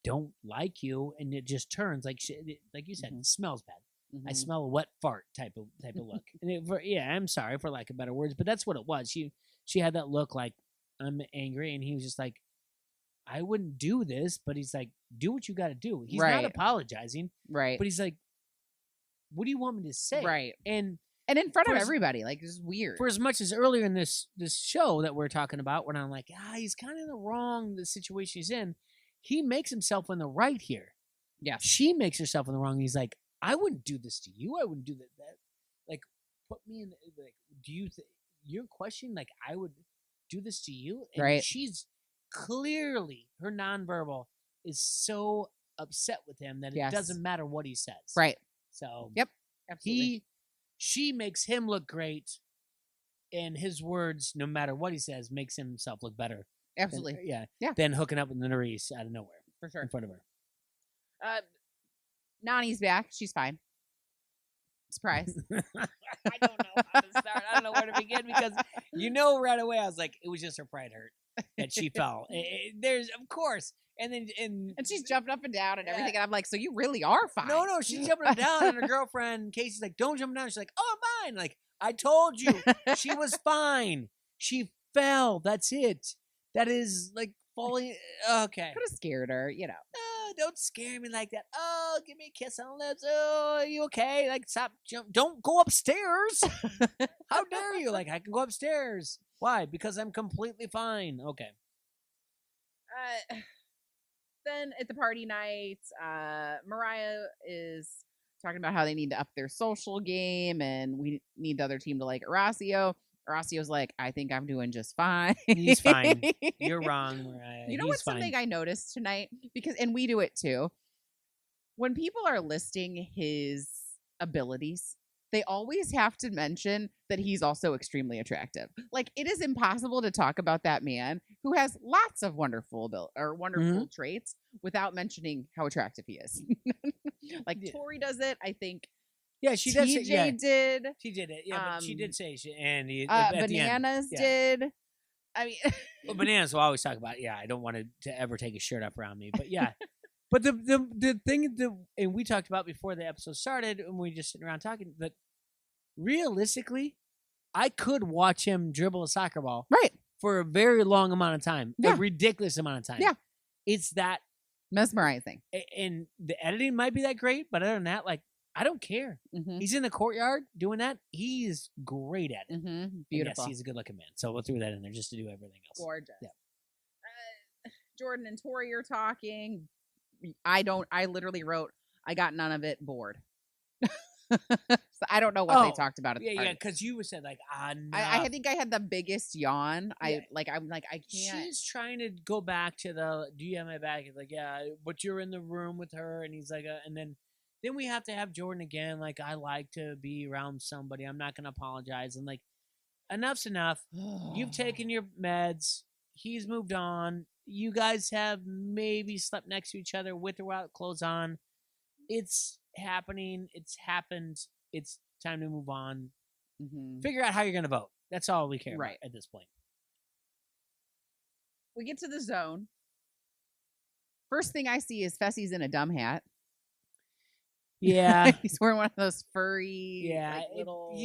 don't like you, and it just turns like you said, it smells bad. I smell a wet fart type of look. And I'm sorry for lack of better words, but that's what it was. She had that look like I'm angry, and he was just like, I wouldn't do this, but he's like, do what you got to do. He's not apologizing, right? But he's like, what do you want me to say, right? And in front of everybody, like, this is weird. For as much as earlier in this show that we're talking about, when I'm like, he's kind of in the wrong, the situation he's in, he makes himself in the right here. Yeah. She makes herself in the wrong. He's like, I wouldn't do this to you. I wouldn't do that. Like, put me in, like, do you you're questioning, like, I would do this to you? And right. She's clearly, her nonverbal is so upset with him that it doesn't matter what he says. Right. So, yep. Absolutely. She makes him look great, and his words, no matter what he says, makes himself look better. Absolutely. Than hooking up with Nerys out of nowhere. For sure. In front of her. Nani's back. She's fine. Surprise. I don't know how to start. I don't know where to begin because right away I was like, it was just her pride hurt that she fell. There's, of course. And then and she's jumping up and down and everything. And I'm like, so you really are fine. No, she's jumping up and down. And her girlfriend, Casey's like, don't jump down. She's like, oh, I'm fine. Like, I told you. She was fine. She fell. That's it. That is like falling. Okay. Could have scared her, Oh, don't scare me like that. Oh, give me a kiss on the lips. Oh, are you okay? Like, stop. Don't go upstairs. How dare you? Like, I can go upstairs. Why? Because I'm completely fine. Okay. Then at the party night, Mariah is talking about how they need to up their social game and we need the other team to like Horacio. Horacio's like, I think I'm doing just fine. He's fine. You're wrong, Mariah. You know He's what's fine. something I noticed tonight? And we do it too. When people are listing his abilities, they always have to mention that he's also extremely attractive. Like, it is impossible to talk about that man who has lots of wonderful traits without mentioning how attractive he is. Like, Tori does it, I think. Yeah, she does. TJ did. She did it. Yeah, but she did say and Bananas did. I mean, well, Bananas will always talk about. Yeah, I don't want to ever take his shirt up around me. But yeah, but the thing and we talked about before the episode started, and we just sitting around talking that realistically, I could watch him dribble a soccer ball right for a very long amount of time, yeah. a ridiculous amount of time. Yeah, it's that mesmerizing, and the editing might be that great, but other than that, like. I don't care. Mm-hmm. He's in the courtyard doing that. He's great at it. Mm-hmm. Beautiful. Yes, he's a good-looking man. So we'll throw that in there just to do everything else. Gorgeous. Yeah. Jordan and Tori are talking. I literally wrote, I got none of it, bored. So I don't know what they talked about at the party. Yeah, because you said like, no. I think I had the biggest yawn. Yeah. I'm like, I can't. She's trying to go back to the, do you have my back? He's like, yeah, but you're in the room with her. And he's like, and then we have to have Jordan again. Like, I like to be around somebody. I'm not going to apologize. And like, enough's enough. You've taken your meds. He's moved on. You guys have maybe slept next to each other with or without clothes on. It's happening. It's happened. It's time to move on. Mm-hmm. Figure out how you're going to vote. That's all we care about at this point. We get to the zone. First thing I see is Fessy's in a dumb hat. Yeah. He's wearing one of those furry little...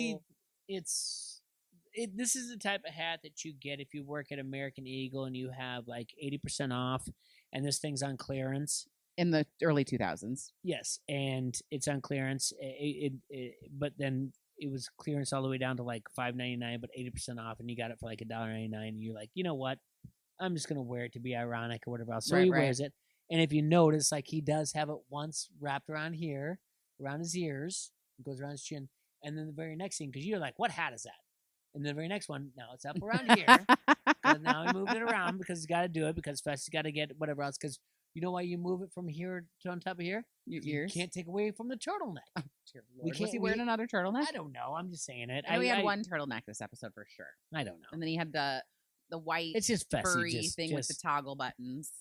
This is the type of hat that you get if you work at American Eagle and you have like 80% off and this thing's on clearance. In the early 2000s. Yes, and it's on clearance. But then it was clearance all the way down to like $5.99, but 80% off, and you got it for like $1.99. And you're like, you know what? I'm just going to wear it to be ironic or whatever else. So he wears it. And if you notice, like he does have it once wrapped around here, around his ears, it goes around his chin, and then the very next thing, because you're like, what hat is that? And the very next one, now it's up around here. Now he moved it around because he's got to do it because Festy's got to get whatever else. Because you know why you move it from here to on top of here? Your ears. You can't take away from the turtleneck. Oh, dear Lord. Was he wearing another turtleneck? I don't know. I'm just saying it. I know he had one turtleneck this episode for sure. I don't know. And then he had the white it's just Fessy, furry thing with the toggle buttons.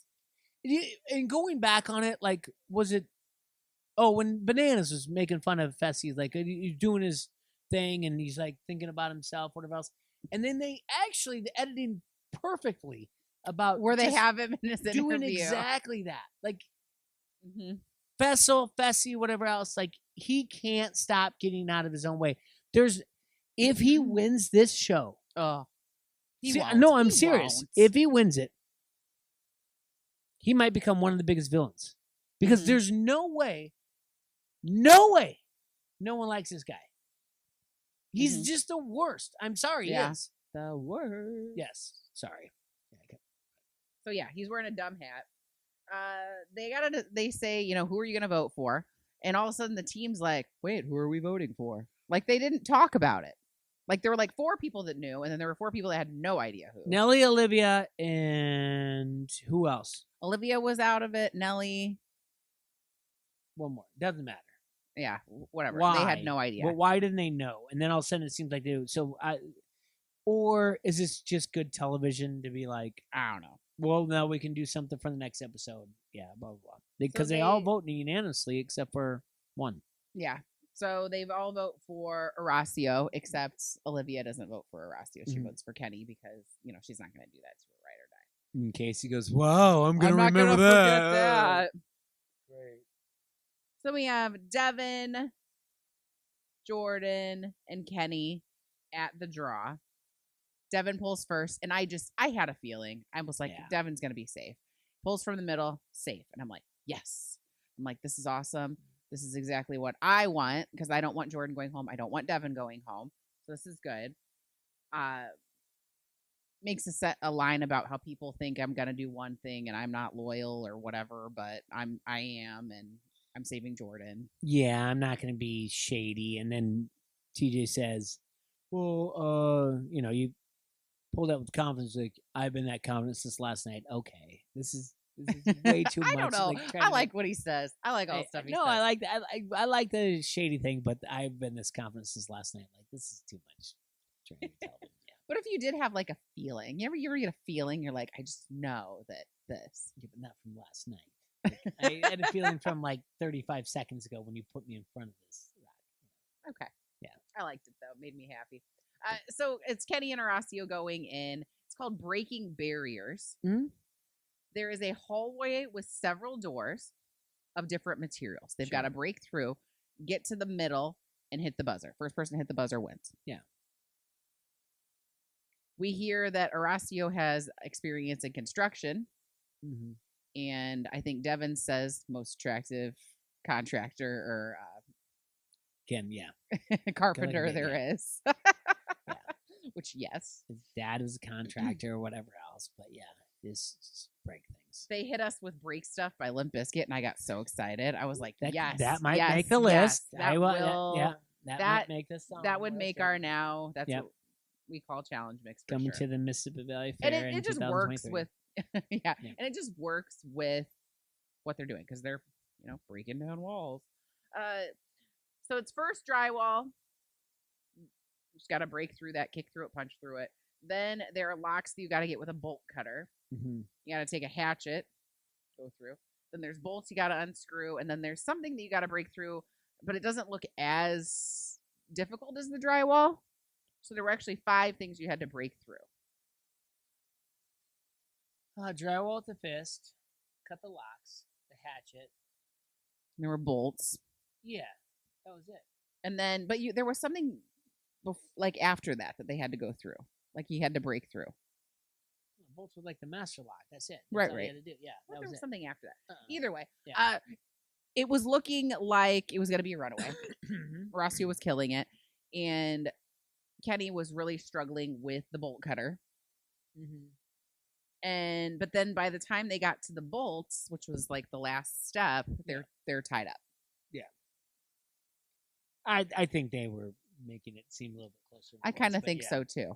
And going back on it, like, was it... Oh, when Bananas was making fun of Fessy, like, he's doing his thing, and he's, like, thinking about himself, whatever else. And then the editing perfectly about... Where they have him in his interview. Doing exactly that. Like, Fessy, whatever else, like, he can't stop getting out of his own way. If he wins this show... I'm serious. If he wins it, he might become one of the biggest villains. Because there's no way no one likes this guy. He's just the worst. I'm sorry, he is. The worst. Yes, sorry. So yeah, he's wearing a dumb hat. They say, who are you going to vote for? And all of a sudden the team's like, wait, who are we voting for? Like, they didn't talk about it. Like, there were like 4 people that knew, and then there were 4 people that had no idea who. Nelly, Olivia, and who else? Olivia was out of it. Nelly. One more. Doesn't matter. Yeah, whatever. Why? They had no idea. Well, why didn't they know? And then all of a sudden it seems like they do. So, or is this just good television to be like, I don't know. Well, now we can do something for the next episode. Yeah, blah, blah, blah. Because they all vote unanimously except for one. Yeah. So they've all vote for Horacio, except Olivia doesn't vote for Horacio. She votes for Kenny because, she's not going to do that to her, ride or die. In case he goes, wow, I'm going to remember that. Great. So we have Devin, Jordan, and Kenny at the draw. Devin pulls first, and I had a feeling. I was like, Devin's going to be safe. Pulls from the middle, safe. And I'm like, yes. I'm like, this is awesome. This is exactly what I want because I don't want Jordan going home. I don't want Devin going home. So this is good. Makes a line about how people think I'm going to do one thing and I'm not loyal or whatever, but I am. And I'm saving Jordan. Yeah, I'm not going to be shady. And then TJ says, well, you pulled out with confidence. Like, I've been that confident since last night. Okay. This is way too much. I don't know. Like, I like what he says. I like all the stuff he says. No, I like that. I like the shady thing, but I've been this confident since last night. Like, this is too much. Trying to tell them. Yeah. What if you did have like a feeling? You ever get a feeling? You're like, I just know that this. Yeah, but not from last night. Like, I had a feeling from like 35 seconds ago when you put me in front of this rock. Okay. Yeah. I liked it though. It made me happy. So it's Kenny and Horacio going in. It's called Breaking Barriers. Mm-hmm. There is a hallway with several doors of different materials. They've got to break through, get to the middle, and hit the buzzer. First person to hit the buzzer wins. Yeah. We hear that Horacio has experience in construction. Mm-hmm. And I think Devin says most attractive contractor or Ken, yeah. carpenter like there is. Yeah. Which, yes. His dad was a contractor or whatever else. But yeah, just break things. They hit us with Break Stuff by Limp Bizkit, and I got so excited. I was like, yes. That might make the list. That will. Yeah. That might make this song. That would make our now. That's what we call challenge mix. Coming to the Mississippi Valley Fair. And it just works with. Yeah. And it just works with what they're doing because they're, breaking down walls. So it's first drywall. Just got to break through that, kick through it, punch through it. Then there are locks that you got to get with a bolt cutter. Mm-hmm. You got to take a hatchet, go through. Then there's bolts you got to unscrew, and then there's something that you got to break through, but it doesn't look as difficult as the drywall. So there were actually 5 things you had to break through. Drywall with the fist, cut the locks, the hatchet. There were bolts. Yeah, that was it. And then, but there was something like after that they had to go through. Like you had to break through. Bolts with like the master lock. That's it. Right. You had to do. Yeah, there was something after that. Either way, yeah. It was looking like it was going to be a runaway. Horacio was killing it, and Kenny was really struggling with the bolt cutter. Mm-hmm. But then by the time they got to the bolts, which was like the last step, they're tied up. Yeah. I think they were making it seem a little bit closer. I kind of think so too.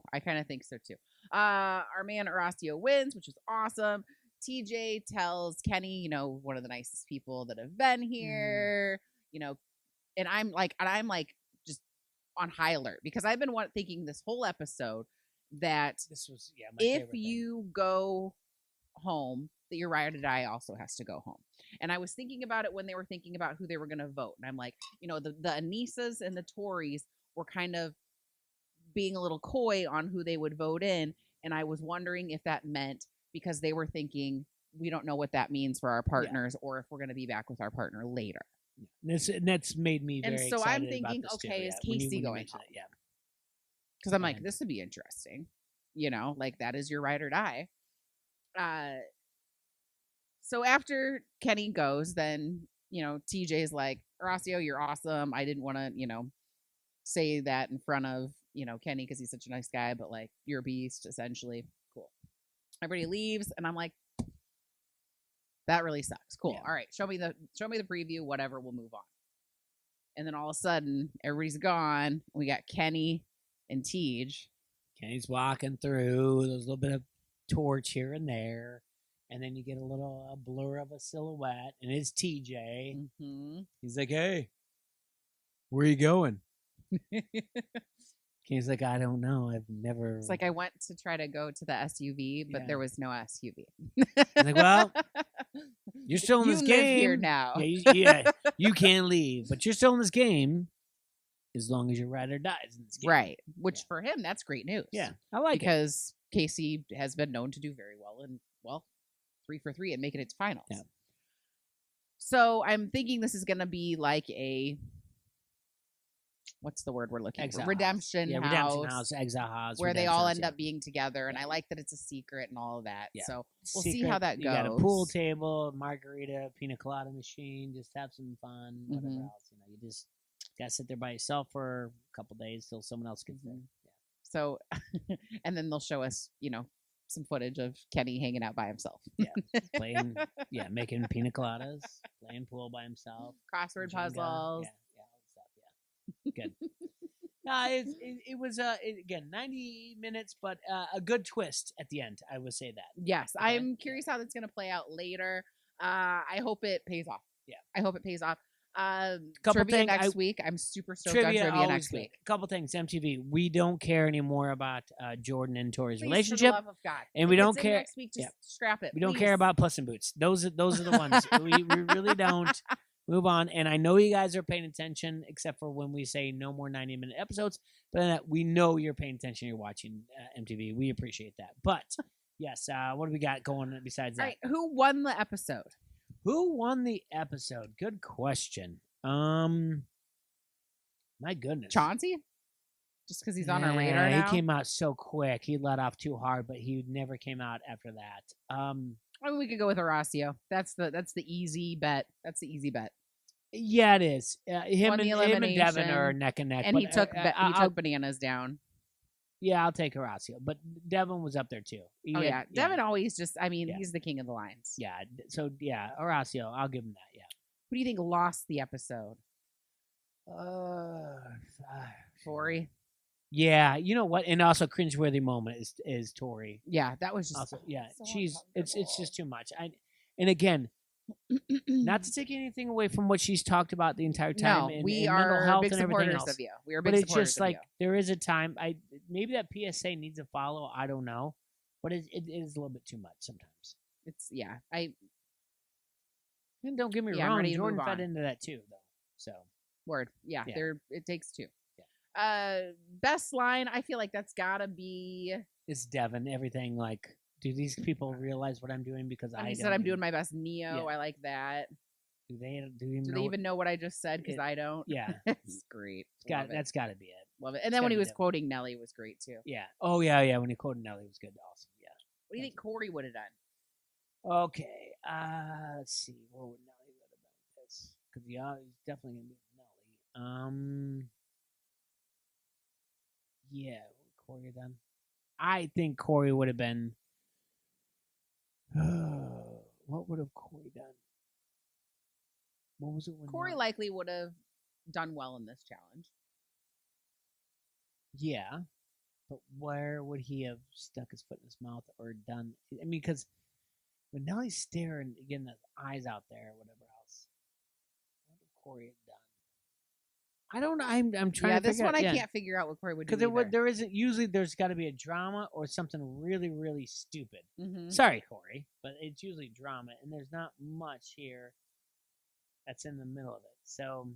Our man Horacio wins, which is awesome. TJ tells Kenny, one of the nicest people that have been here, and I'm like just on high alert because I've been thinking this whole episode that this was if you go home, that your ride or die also has to go home. And I was thinking about it when they were thinking about who they were going to vote, and I'm like, the Anisas and the Tories were kind of being a little coy on who they would vote in, and I was wondering if that meant because they were thinking we don't know what that means for our partners or if we're going to be back with our partner later. That's made me very excited. And so I'm thinking, about this okay, too, is Casey going home? Yeah. Because I'm like, this would be interesting. Like that is your ride or die. So after Kenny goes, then, TJ's like, Horacio, you're awesome. I didn't want to, say that in front of, Kenny because he's such a nice guy, but like you're a beast, essentially. Cool. Everybody leaves, and I'm like, that really sucks. Cool. Yeah. All right, show me the preview. Whatever, we'll move on. And then all of a sudden, everybody's gone. We got Kenny and Tej. Kenny's walking through. There's a little bit of torch here and there, and then you get a little blur of a silhouette, and it's TJ. Mm-hmm. He's like, "Hey, where are you going?" Kenny's like, "I don't know. I've never." It's like I went to try to go to the SUV, but there was no SUV. I'm like, well, you're still in this game. Live here now. Yeah, you can leave, but you're still in this game as long as your rider dies in this game. Right. Which for him, that's great news. Yeah, I like because Casey has been known to do very well and 3 for 3 and make it its finals. Yeah. So I'm thinking this is going to be like a. What's the word we're looking for? Redemption house. Redemption house, exile house. Where they all end up being together. And I like that it's a secret and all of that. Yeah. So we'll see how that goes. You got a pool table, margarita, pina colada machine. Just have some fun, whatever else. You just got to sit there by yourself for a couple days till someone else gets there. Yeah. So, and then they'll show us, some footage of Kenny hanging out by himself. Yeah. Making pina coladas. playing pool by himself, Crossword Jenga. puzzles. all the stuff. Yeah, good. No, it was again 90 minutes, but a good twist at the end. I would say that. Yes, Okay. I'm curious how that's going to play out later. I hope it pays off. Yeah, I hope it pays off. Couple trivia things, next week. I'm super stoked on trivia next week. Couple things, MTV. We don't care anymore about Jordan and Tori's Please, relationship, for the love of God. and If we don't it's in care. Next week, just scrap it. We don't please. care about Puss in Boots. Those are the ones we really don't. Move on. And I know you guys are paying attention, except for when we say no more 90-minute episodes. But we know you're paying attention. You're watching MTV. We appreciate that. But yes, what do we got going besides that? All right, who won the episode? Who won the episode? Good question. My goodness, Chauncey? Just because he's on our radar now? He came out so quick. He let off too hard, but he never came out after that. I mean, we could go with Horacio. That's the easy bet. That's the easy bet. Yeah, it is. Him and Devin are neck and neck. And he took Bananas down. Yeah, I'll take Horacio. But Devin was up there too. Devin always just, he's the king of the lines. Yeah, so Horacio, I'll give him that, yeah. Who do you think lost the episode? Tori. Yeah, you know what? And also cringeworthy moment is Tori. Yeah, that was just also, it's just too much. And again, not to take anything away from what she's talked about the entire time. No, we are mental health big and everything supporters else. of you. We are big supporters it's just of like you. there is a time. Maybe that PSA needs to follow. I don't know, but it is a little bit too much sometimes. It's And don't get me wrong, Jordan fed into that too, though. So word, it takes two. Yeah. Best line, I feel like that's gotta be. It's Devin. Everything like. Do these people realize what I'm doing? Because I said I'm doing my best Neo. Yeah. I like that. Do they even know what I just said? Because I don't. Yeah, it's great. That's got to be it. Love it. And then when he was quoting Nelly was great too. Yeah. Oh yeah. When he quoted Nelly was good. Awesome. Yeah. What do you think Corey would have done? Okay. Let's see. What would Nelly would have done with this? Because he's definitely gonna be with Nelly. Yeah. What would Corey have done? I think Corey would have been. What would have Corey done? What was it? Corey likely would have done well in this challenge. Yeah, but where would he have stuck his foot in his mouth or done? I mean, because when Nelly's staring, getting his eyes out there, or whatever else, what would Corey have done? I don't know. I'm trying to. This one I can't figure out what Corey would do. Because there isn't usually. There's got to be a drama or something really, really stupid. Mm-hmm. Sorry, Corey, but it's usually drama, and there's not much here that's in the middle of it. So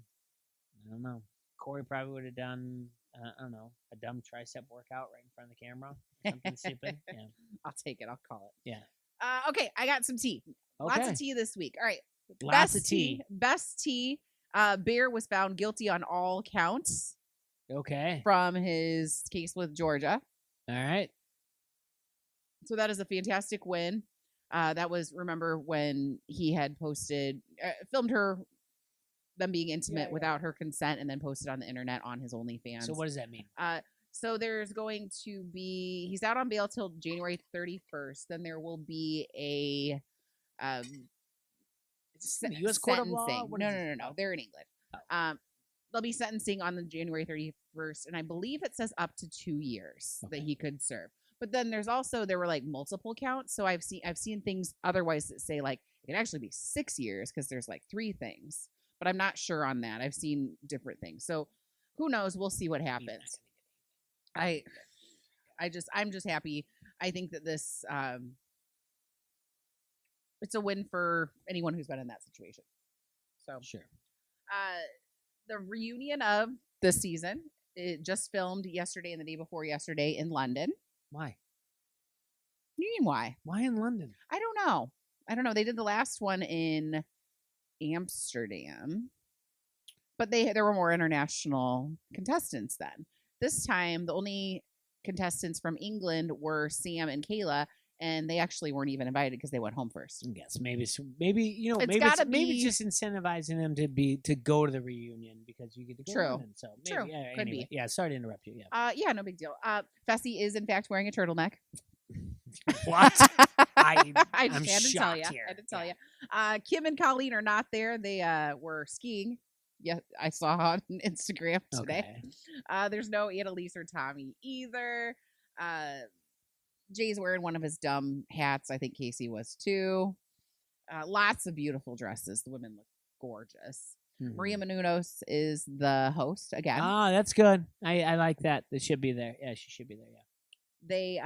I don't know. Corey probably would have done. I don't know, a dumb tricep workout right in front of the camera. Something stupid. Yeah, I'll take it. I'll call it. Yeah. Okay, I got some tea. Okay. Lots of tea this week. All right. Lots of tea. Best tea. Bear was found guilty on all counts. Okay. From his case with Georgia. All right. So that is a fantastic win. That was, remember, when he had filmed them being intimate without her consent and then posted on the internet on his OnlyFans. So what does that mean? So there's going to be, he's out on bail till January 31st. Then there will be a U.S. court of law? No. They're in England. Oh. They'll be sentencing on the January 31st, and I believe it says up to 2 years that he could serve. But then there were like multiple counts. So I've seen things otherwise that say like it can actually be 6 years because there's like 3 things. But I'm not sure on that. I've seen different things. So who knows? We'll see what happens. I'm just happy. I think that this it's a win for anyone who's been in that situation. So sure. The reunion of the season, it just filmed yesterday and the day before yesterday in London. Why? What do you mean why? Why in London? I don't know. They did the last one in Amsterdam, but there were more international contestants then. This time, the only contestants from England were Sam and Kayla, and they actually weren't even invited because they went home first. Yes, maybe it's just incentivizing them to go to the reunion because you get to go. True. So maybe, True. Yeah, Could anyway. be. Yeah, sorry to interrupt you. Yeah. Yeah, no big deal. Fessy is in fact wearing a turtleneck. What? I'm just had to tell you. shocked here. I had to tell you. Kim and Colleen are not there. They were skiing. Yeah, I saw on Instagram today. Okay. There's no Annalise or Tommy either. Jay's wearing one of his dumb hats. I think Casey was too. Lots of beautiful dresses. The women look gorgeous. Mhm. Maria Menounos is the host again. Ah, that's good. I like that. They should be there. Yeah, she should be there. Yeah. They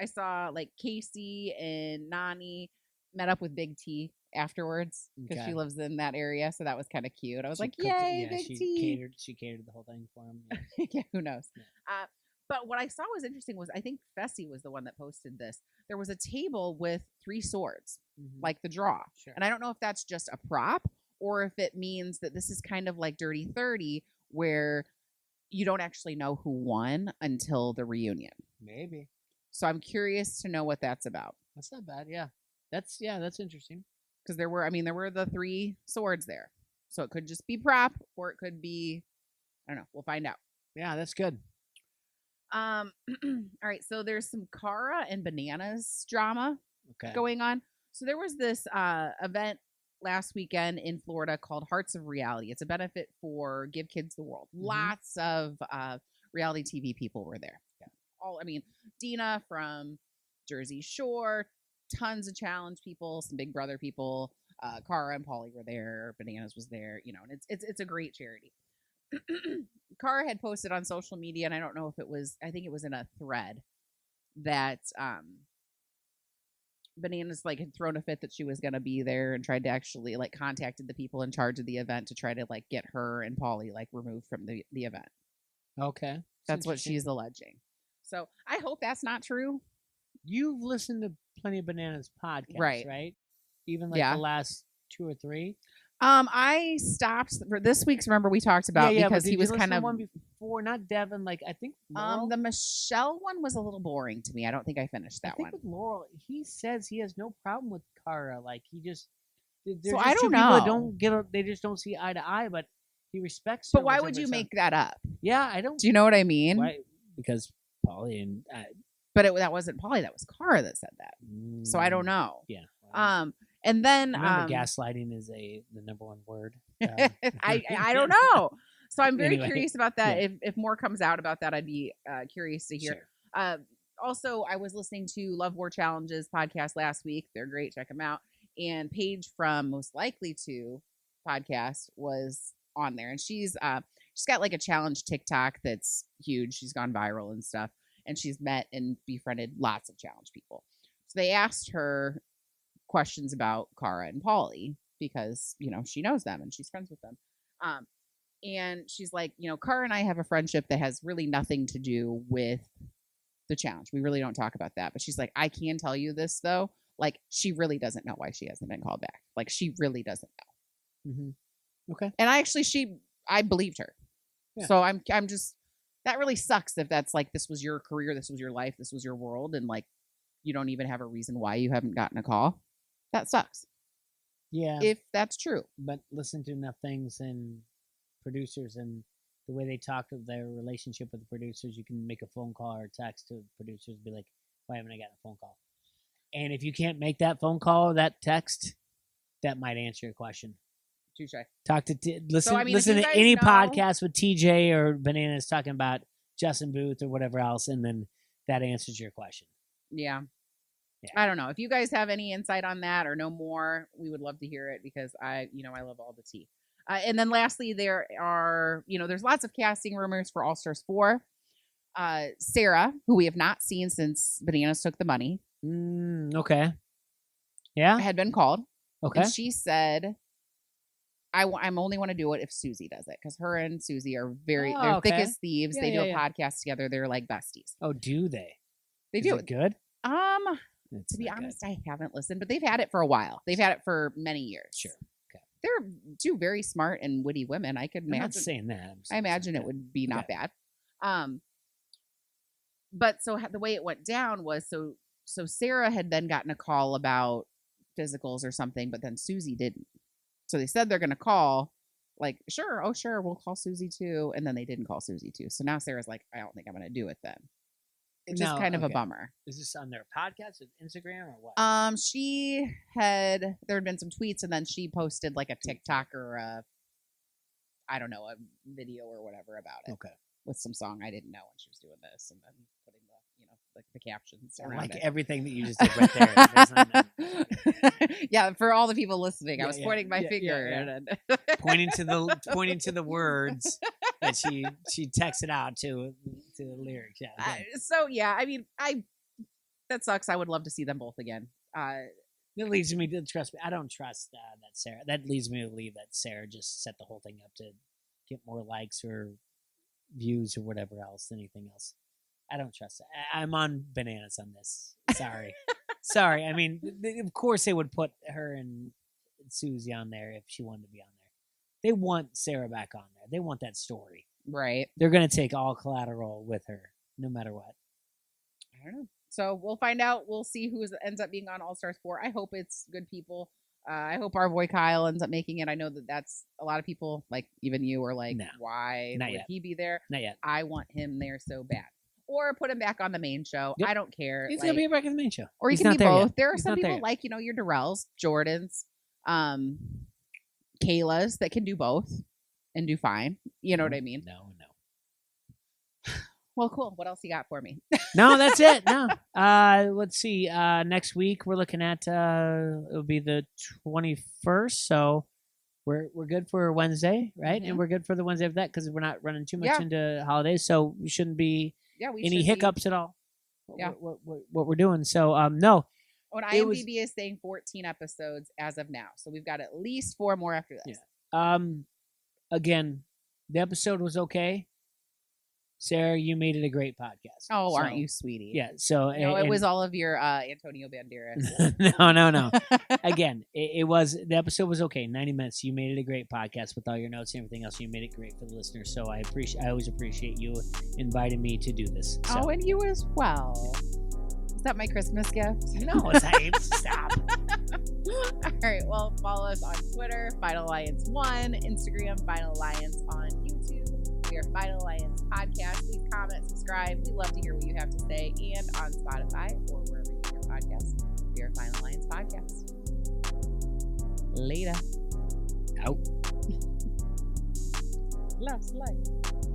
I saw like Casey and Nani met up with Big T afterwards because she lives in that area, so that was kind of cute. I was like, "Yay, Big T!" She catered the whole thing for him. Yeah, yeah, who knows? Yeah. But what I saw was interesting was I think Fessy was the one that posted this. There was a table with 3 swords, like the draw, and I don't know if that's just a prop or if it means that this is kind of like Dirty 30, where you don't actually know who won until the reunion. Maybe. So I'm curious to know what that's about. That's not bad. Yeah. That's interesting. Because there were the 3 swords there. So it could just be prop or it could be, I don't know. We'll find out. Yeah, that's good. All right. So there's some Cara and Bananas drama Okay. going on. So there was this event last weekend in Florida called Hearts of Reality. It's a benefit for Give Kids the World. Lots of reality TV people were there. Yeah. Dina from Jersey Shore, tons of challenge people, some Big Brother people. Cara and Pauly were there. Bananas was there. And it's a great charity. Cara had posted on social media, and I don't know if it was. I think it was in a thread that Bananas had thrown a fit that she was going to be there and tried to actually contacted the people in charge of the event to try to get her and Pauly removed from the event. Okay. That's what she's alleging. So I hope that's not true. You've listened to plenty of Bananas podcasts, right? Even the last 2 or 3. I stopped for this week's. Remember we talked about because he was kind of one before, not Devin. I think Laurel? The Michelle one was a little boring to me. I don't think I finished that one. With Laurel, he says he has no problem with Cara. He just so I don't know. They just don't see eye to eye, but he respects. But why would you make that up? Yeah, I don't. Do you know what I mean? Why? Because Pauly and. But that wasn't Pauly. That was Cara that said that. So I don't know. Yeah. And then gaslighting is the number 1 word. I don't know. So I'm very curious about that. Yeah. If more comes out about that, I'd be curious to hear. Sure. Also, I was listening to Love War Challenges podcast last week. They're great. Check them out. And Paige from Most Likely To podcast was on there, and she's got a challenge TikTok that's huge. She's gone viral and stuff, and she's met and befriended lots of challenge people. So they asked her questions about Cara and Pauly because she knows them and she's friends with them. And she's like, Cara and I have a friendship that has really nothing to do with the challenge. We really don't talk about that. But she's like, I can tell you this though. She really doesn't know why she hasn't been called back. She really doesn't know. Mm-hmm. Okay. And I believed her. Yeah. So I'm just, that really sucks if that's this was your career, this was your life, this was your world, and you don't even have a reason why you haven't gotten a call. That sucks. Yeah. If that's true. But listen to enough things and producers and the way they talk of their relationship with the producers, you can make a phone call or text to producers and be like, why haven't I gotten a phone call? And if you can't make that phone call or that text, that might answer your question. Touche. Talk to listen to any podcast with TJ or Bananas talking about Justin Booth or whatever else, and then that answers your question. Yeah. I don't know. If you guys have any insight on that or know more, we would love to hear it because I love all the tea. And then lastly, there are, there's lots of casting rumors for All Stars 4. Sarah, who we have not seen since Bananas took the money. Okay. Yeah. Had been called. Okay. And she said, I'm only want to do it if Susie does it because her and Susie are they're thick as thieves. Yeah, they do a podcast together. They're like besties. Oh, do they? They do. Is it good? To be honest, I haven't listened, but they've had it for a while. They've had it for many years. Sure. Okay. They're 2 very smart and witty women. I could imagine. I'm not saying that. I imagine it would be not bad. But so the way it went down was so Sarah had then gotten a call about physicals or something, but then Susie didn't. So they said they're going to call, sure, we'll call Susie too. And then they didn't call Susie too. So now Sarah's like, I don't think I'm going to do it then. It's just kind of a bummer. Is this on their podcast or Instagram or what? There had been some tweets, and then she posted like a TikTok or a video or whatever about it. Okay. With some song I didn't know when she was doing this, and then putting the captions around like it. Everything that you just did right there. That's not yeah, for all the people listening, yeah, I was pointing my finger, pointing to the words that she texted out to the lyrics. Yeah. That sucks. I would love to see them both again. That leads me to trust me. I don't trust that Sarah. That leads me to believe that Sarah just set the whole thing up to get more likes or views or whatever else than anything else. I don't trust it. I'm on bananas on this. Sorry. I mean, of course they would put her and Susie on there if she wanted to be on there. They want Sarah back on there. They want that story. Right. They're going to take all collateral with her, no matter what. I don't know. So we'll find out. We'll see who ends up being on All Stars 4. I hope it's good people. I hope our boy Kyle ends up making it. I know that's a lot of people, like even you, are like, why would he be there? Not yet. I want him there so bad. Or put him back on the main show. Yep. I don't care. He's going to be back on the main show. Or he can be both. There are some people like, your Durrells, Jordans, Kayla's that can do both and do fine. You know what I mean? No. Well, cool. What else you got for me? No, that's it. No. Let's see. Next week we're looking at it'll be the 21st. So we're good for Wednesday, right? Mm-hmm. And we're good for the Wednesday of that because we're not running too much into holidays, so we shouldn't be any hiccups at all. What we're doing. So no. On IMDb is saying 14 episodes as of now, so we've got at least 4 more after this. Yeah. Again, the episode was okay. Sarah, you made it a great podcast. Oh, aren't you, sweetie? Yeah. So it was all of your Antonio Banderas. No. Again, the episode was okay. 90 minutes. You made it a great podcast with all your notes and everything else. You made it great for the listeners. So I always appreciate you inviting me to do this. So. Oh, and you as well. Is that my Christmas gift? No, it's not. Stop. All right. Well, follow us on Twitter, Final Alliance 1, Instagram, Final Alliance on YouTube. We are Final Alliance Podcast. Please comment, subscribe. We love to hear what you have to say. And on Spotify or wherever you get your podcasts, we are Final Alliance Podcast. Later. Out. Last life.